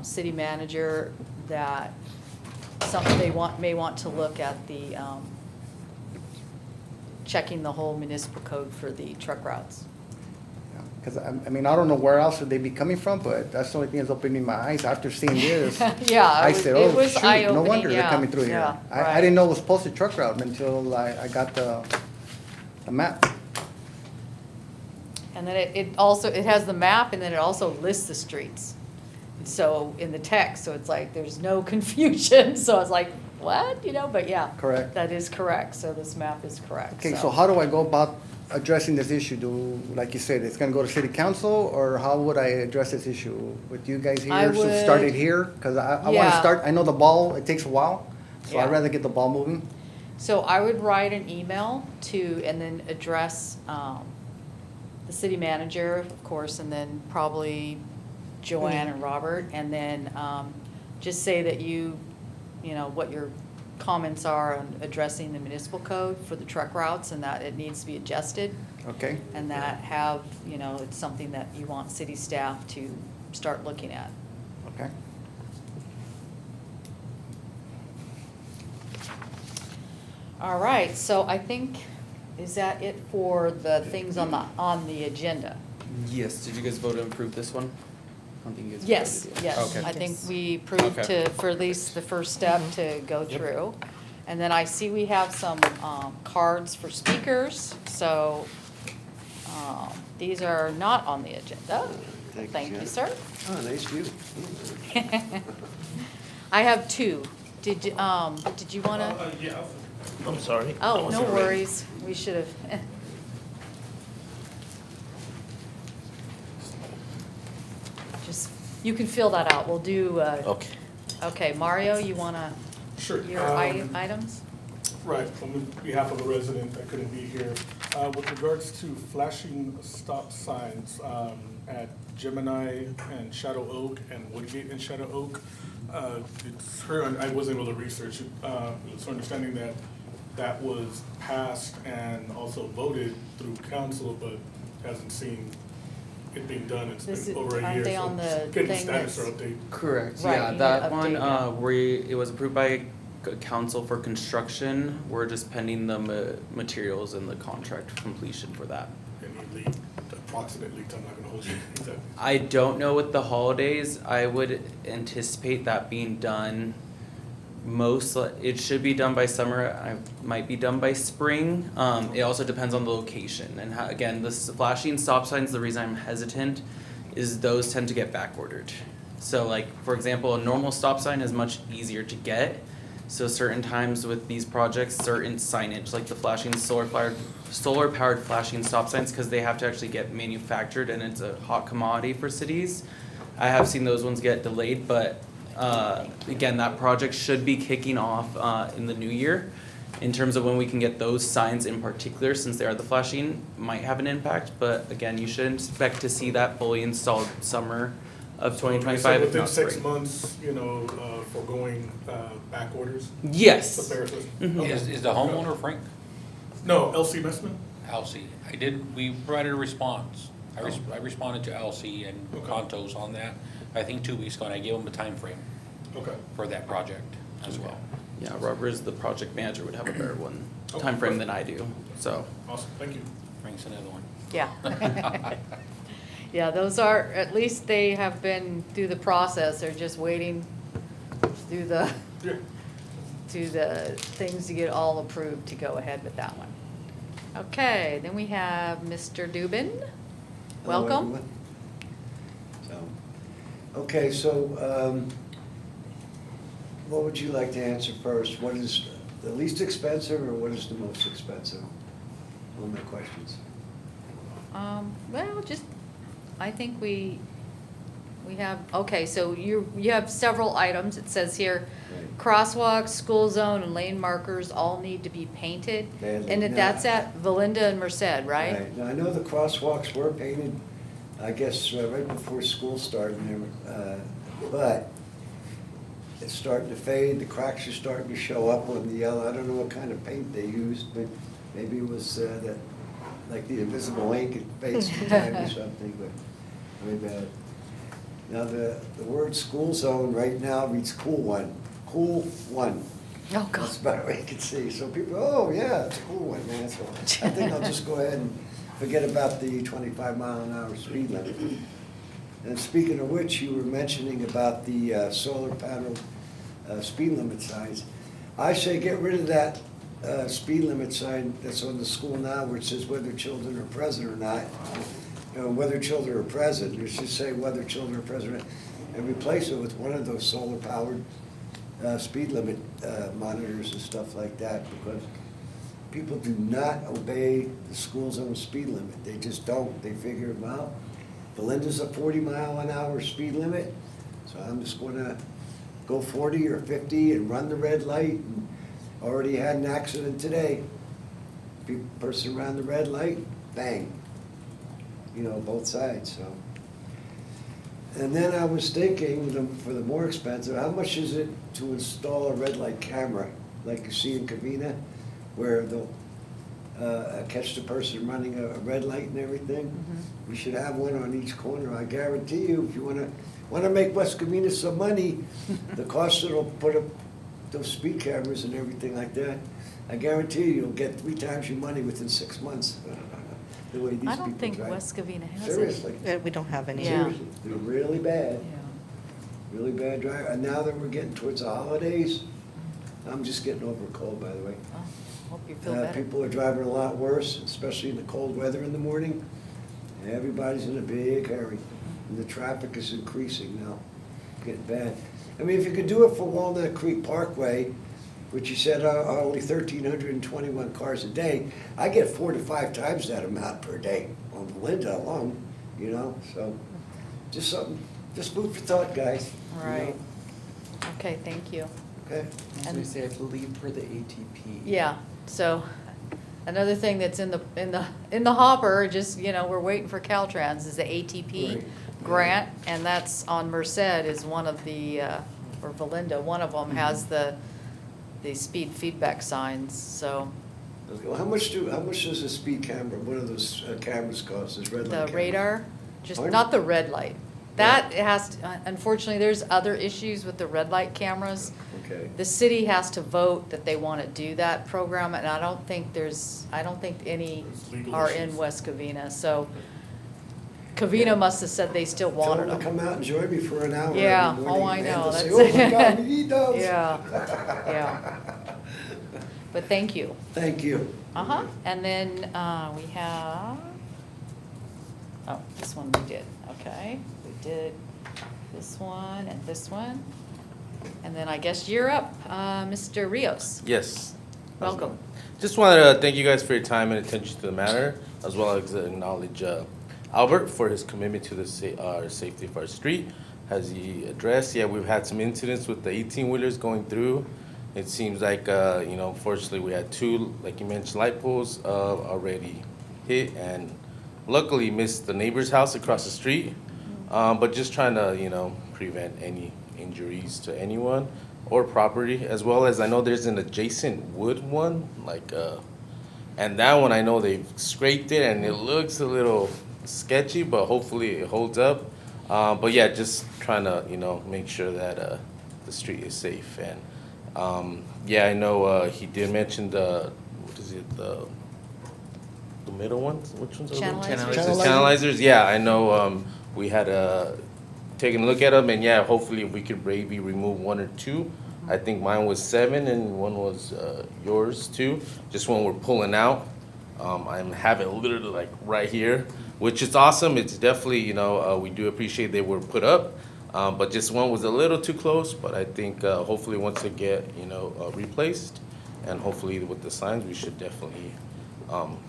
Speaker 3: city manager that something may want to look at the, checking the whole municipal code for the truck routes.
Speaker 7: because I mean, I don't know where else would they be coming from, but that's the only thing that's opening my eyes after seeing this.
Speaker 3: Yeah,
Speaker 7: I
Speaker 3: it was-
Speaker 7: said,
Speaker 3: it
Speaker 7: oh,
Speaker 3: was
Speaker 7: shoot, no
Speaker 3: eye-opening,
Speaker 7: wonder they're
Speaker 3: yeah,
Speaker 7: coming through here.
Speaker 3: yeah,
Speaker 7: I
Speaker 3: right.
Speaker 7: didn't know it was posted truck route until I got the map.
Speaker 3: And then it also, it has the map, and then it also lists the streets. So, in the text, so it's like, there's no confusion, so I was like, what, but yeah.
Speaker 7: Correct.
Speaker 3: That is correct, so this map is correct,
Speaker 7: Okay, so how do I go about addressing this issue? Like you said, it's gonna go to city council, or how would I address this issue? With you guys
Speaker 3: I
Speaker 7: here, so start
Speaker 3: would-
Speaker 7: it here? Because I wanna
Speaker 3: Yeah.
Speaker 7: start, I know the ball, it takes a while, so I'd
Speaker 3: Yeah.
Speaker 7: rather get the ball moving.
Speaker 3: So I would write an email to, and then address, the city manager, of course, and then probably Joanne and Robert, and then, just say that what your comments are on addressing the municipal code for the truck routes, and that it needs to be adjusted,
Speaker 7: Okay,
Speaker 3: and that it's something that you want city staff to start looking at.
Speaker 7: okay.
Speaker 3: All right, so I think, is that it for the things on the agenda?
Speaker 1: Yes, did you guys vote to approve this one? I don't think you guys
Speaker 3: Yes,
Speaker 1: voted yet.
Speaker 3: yes.
Speaker 1: Okay.
Speaker 3: I think we approved
Speaker 1: Okay.
Speaker 3: for at least the first step to go
Speaker 1: Yep.
Speaker 3: through. And then I see we have some cards for speakers, so these are not on the agenda. Thank you, sir.
Speaker 8: Oh, nice view.
Speaker 3: I have two. Did you wanna?
Speaker 6: Yeah.
Speaker 8: I'm sorry. I
Speaker 3: Oh, no
Speaker 8: wasn't ready.
Speaker 3: worries. We should have. Just, you can fill that out. We'll do,
Speaker 8: Okay.
Speaker 3: okay, Mario, you wanna,
Speaker 6: Sure.
Speaker 3: your items?
Speaker 6: Right, on behalf of a resident that couldn't be here. With regards to flashing stop signs at Gemini and Shadow Oak and Woodgate and Shadow Oak, it's her, I wasn't able to research it. It's her understanding that that was passed and also voted through council, but hasn't seen it being done. It's
Speaker 3: This
Speaker 6: been
Speaker 3: is-
Speaker 6: over a year.
Speaker 3: aren't they
Speaker 6: so
Speaker 3: on the
Speaker 6: getting
Speaker 3: thing
Speaker 6: status or
Speaker 3: that's-
Speaker 6: update.
Speaker 1: Correct,
Speaker 3: Right,
Speaker 1: yeah,
Speaker 3: you
Speaker 1: that
Speaker 3: need to
Speaker 1: one,
Speaker 3: update that.
Speaker 1: where it was approved by council for construction, we're just pending the materials and the contract completion for that.
Speaker 6: Any lead, approximate lead time, I'm not gonna hold you exactly.
Speaker 1: I don't know with the holidays, I would anticipate that being done it should be done by summer, I might be done by spring. It also depends on the location and how, again, the flashing stop signs, the reason I'm hesitant is those tend to get back ordered. So like, for example, a normal stop sign is much easier to get So certain times with these projects, certain signage, like the flashing solar powered flashing stop signs, because they have to actually get manufactured and it's a hot commodity for cities. I have seen those ones get delayed, but again, that project should be kicking off in the new year. In terms of when we can get those signs in particular, since they are the flashing, might have an impact, but again, you should expect to see that fully installed summer of 2025.
Speaker 6: So
Speaker 1: if
Speaker 6: within
Speaker 1: not
Speaker 6: 6
Speaker 1: spring.
Speaker 6: months, foregoing back orders?
Speaker 1: Yes.
Speaker 6: The fair system?
Speaker 1: Mhm.
Speaker 6: Okay.
Speaker 5: Is the homeowner Frank?
Speaker 6: No, LC Messman?
Speaker 5: Alcy? We provided a response. I responded to Alcy and
Speaker 6: Okay.
Speaker 5: Contos on that, I think 2 weeks ago, and I gave them a time frame
Speaker 6: Okay.
Speaker 5: for that project as well.
Speaker 1: Yeah, Robert's the project manager would have a better one,
Speaker 6: Okay.
Speaker 1: timeframe than I do, so.
Speaker 6: Awesome, thank you.
Speaker 5: Frank's another one.
Speaker 3: Yeah. Yeah, those are, at least they have been through the process, they're just waiting through the,
Speaker 6: Yeah.
Speaker 3: to the things to get all approved to go ahead with that one. Okay, then we have Mr. Dubin.
Speaker 8: Hello,
Speaker 3: Welcome.
Speaker 8: everyone. So, what would you like to answer first? What is the least expensive or what is the most expensive? All my questions.
Speaker 3: Well, just, I think we have, okay, so you have several items, it says here,
Speaker 8: Right.
Speaker 3: crosswalks, school zone, and lane markers all need to be painted.
Speaker 8: Badly.
Speaker 3: And that's
Speaker 8: Now-
Speaker 3: at Valinda and Merced, right?
Speaker 8: Now, I know the crosswalks were painted, I guess, right before school started, but it's starting to fade, the cracks are starting to show up on the yellow. I don't know what kind of paint they used, but maybe it was like the invisible ink, it fades with time or something, but very bad. Now, the word school zone right now reads cool one.
Speaker 3: Oh, God.
Speaker 8: That's about what you can see. So people, oh, yeah, it's a cool one, man. So I think I'll just go ahead and forget about the 25-mile-an-hour speed limit. And speaking of which, you were mentioning about the solar panel speed limit signs. I say get rid of that speed limit sign that's on the school now where it says whether children are present or not. Whether children are present, you should say whether children are present or not, and replace it with one of those solar-powered speed limit monitors and stuff like that, because people do not obey the school zone speed limit. They just don't. They figure, well, Belinda's a 40-mile-an-hour speed limit, so I'm just gonna go 40 or 50 and run the red light. And already had an accident today. Person ran the red light, bang. Both sides, so. And then I was thinking, for the more expensive, how much is it to install a red light camera, like you see in Covina, where they'll catch the person running a red light and everything? We should have one on each corner. I guarantee you, if you wanna make West Covina some money, the cost it'll put up those speed cameras and everything like that, I guarantee you'll get 3 times your money within 6 months. The way these people
Speaker 3: I don't think
Speaker 8: drive.
Speaker 3: West Covina has it.
Speaker 8: Seriously.
Speaker 4: We don't have any.
Speaker 3: Yeah.
Speaker 8: Seriously, they're really bad,
Speaker 3: Yeah.
Speaker 8: really bad driver. And now that we're getting towards the holidays, I'm just getting over a cold, by the way.
Speaker 3: Oh, hope you feel better.
Speaker 8: People are driving a lot worse, especially in the cold weather in the morning. Everybody's in a big hurry, and the traffic is increasing now, getting bad. I mean, if you could do it for Walnut Creek Parkway, which you said are only 1,321 cars a day, I get 4 to 5 times that amount per day on Belinda alone, so just something, just food for thought, guys.
Speaker 3: Right. Okay, thank you.
Speaker 8: Okay?
Speaker 1: As we say, I believe per the ATP.
Speaker 3: Yeah, so another thing that's in the hopper, just, we're waiting for Caltrans, is the ATP
Speaker 8: Right.
Speaker 3: grant, and that's on Merced is one of the, or Valinda, one of them has the speed feedback signs, so
Speaker 8: Okay, well, how much does a speed camera, one of those cameras cost, this red light
Speaker 3: the
Speaker 8: camera?
Speaker 3: radar, just
Speaker 8: Pardon?
Speaker 3: not the red light. That has, unfortunately, there's other issues with the red light cameras.
Speaker 8: Okay.
Speaker 3: The city has to vote that they want to do that program, and I don't think any
Speaker 6: There's legal
Speaker 3: are
Speaker 6: issues.
Speaker 3: in West Covina, so Covina must have said they still
Speaker 8: Tell
Speaker 3: wanted
Speaker 8: them to
Speaker 3: them.
Speaker 8: come out and join me for an hour every
Speaker 3: Yeah,
Speaker 8: morning,
Speaker 3: oh, I
Speaker 8: man.
Speaker 3: know,
Speaker 8: They'll say,
Speaker 3: that's-
Speaker 8: oh my God, we need those.
Speaker 3: Yeah, yeah. But thank you.
Speaker 8: Thank you.
Speaker 3: Uh-huh, and then, we have, oh, this one we did, okay. We did this one and this one. And then I guess you're up, Mr. Rios.
Speaker 9: Yes.
Speaker 3: Welcome.
Speaker 9: Just wanted to thank you guys for your time and attention to the matter, as well as acknowledge Albert for his commitment to the safety of our street. As he addressed, yeah, we've had some incidents with the 18-wheelers going through. It seems like, fortunately, we had two, like you mentioned, light poles already hit, and luckily missed the neighbor's house across the street. But just trying to, prevent any injuries to anyone or property, as well as I know there's an adjacent wood one, and that one I know they've scraped it and it looks a little sketchy, but hopefully it holds up. But yeah, just trying to, make sure that the street is safe. And yeah, I know he did mention the middle ones? Which ones are those?
Speaker 3: Channelizers.
Speaker 9: Channelizers, yeah, I know we had taken a look at them, and yeah, hopefully if we could maybe remove one or two. I think mine was 7 and one was yours too, just when we're pulling out. I have it literally like right here, which is awesome. It's definitely, we do appreciate they were put up, but just one was a little too close. But I think hopefully once they get, replaced, and hopefully with the signs, we should definitely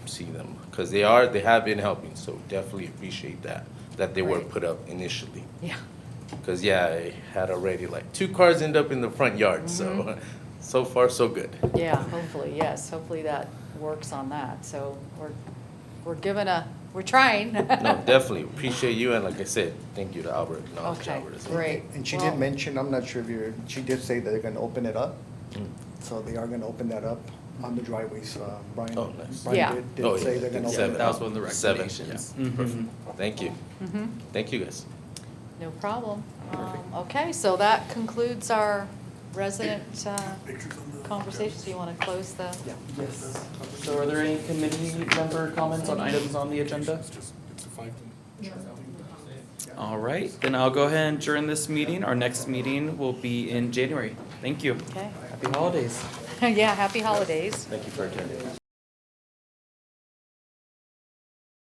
Speaker 9: see them, because they have been helping. So definitely appreciate that they were
Speaker 3: Right.
Speaker 9: put up initially.
Speaker 3: Yeah.
Speaker 9: Because yeah, I had already like 2 cars end up in the front yard. So far so good.
Speaker 3: Yeah, hopefully, yes, hopefully that works on that. So we're trying.
Speaker 9: No, definitely appreciate you, and like I said, thank you to Albert. Acknowledge
Speaker 3: Okay,
Speaker 9: Albert as well.
Speaker 3: great.
Speaker 7: And she
Speaker 3: Well,
Speaker 7: did mention, I'm not sure if she did say that they're gonna open it up.
Speaker 9: Mm.
Speaker 7: So they are gonna open that up on the driveways. Brian,
Speaker 9: Oh, nice.
Speaker 3: Yeah.
Speaker 7: Brian
Speaker 9: Oh,
Speaker 7: did say
Speaker 9: yeah,
Speaker 7: they're gonna open
Speaker 9: seven.
Speaker 7: it
Speaker 1: That was
Speaker 7: up.
Speaker 1: one of the
Speaker 9: 7,
Speaker 1: recommendations.
Speaker 9: yeah.
Speaker 1: Mhm.
Speaker 9: Perfect. Thank you.
Speaker 3: Mhm.
Speaker 9: Thank you guys.
Speaker 3: No problem. Okay, so that concludes our resident conversations. Do you want to close the?
Speaker 1: Yes. So are there any committee member comments on items on the agenda?
Speaker 6: It's a 5 to.
Speaker 1: All right, then I'll go ahead and adjourn this meeting. Our next meeting will be in January. Thank you.
Speaker 3: Okay.
Speaker 1: Happy holidays.
Speaker 3: Yeah, happy holidays.
Speaker 2: Thank you for attending.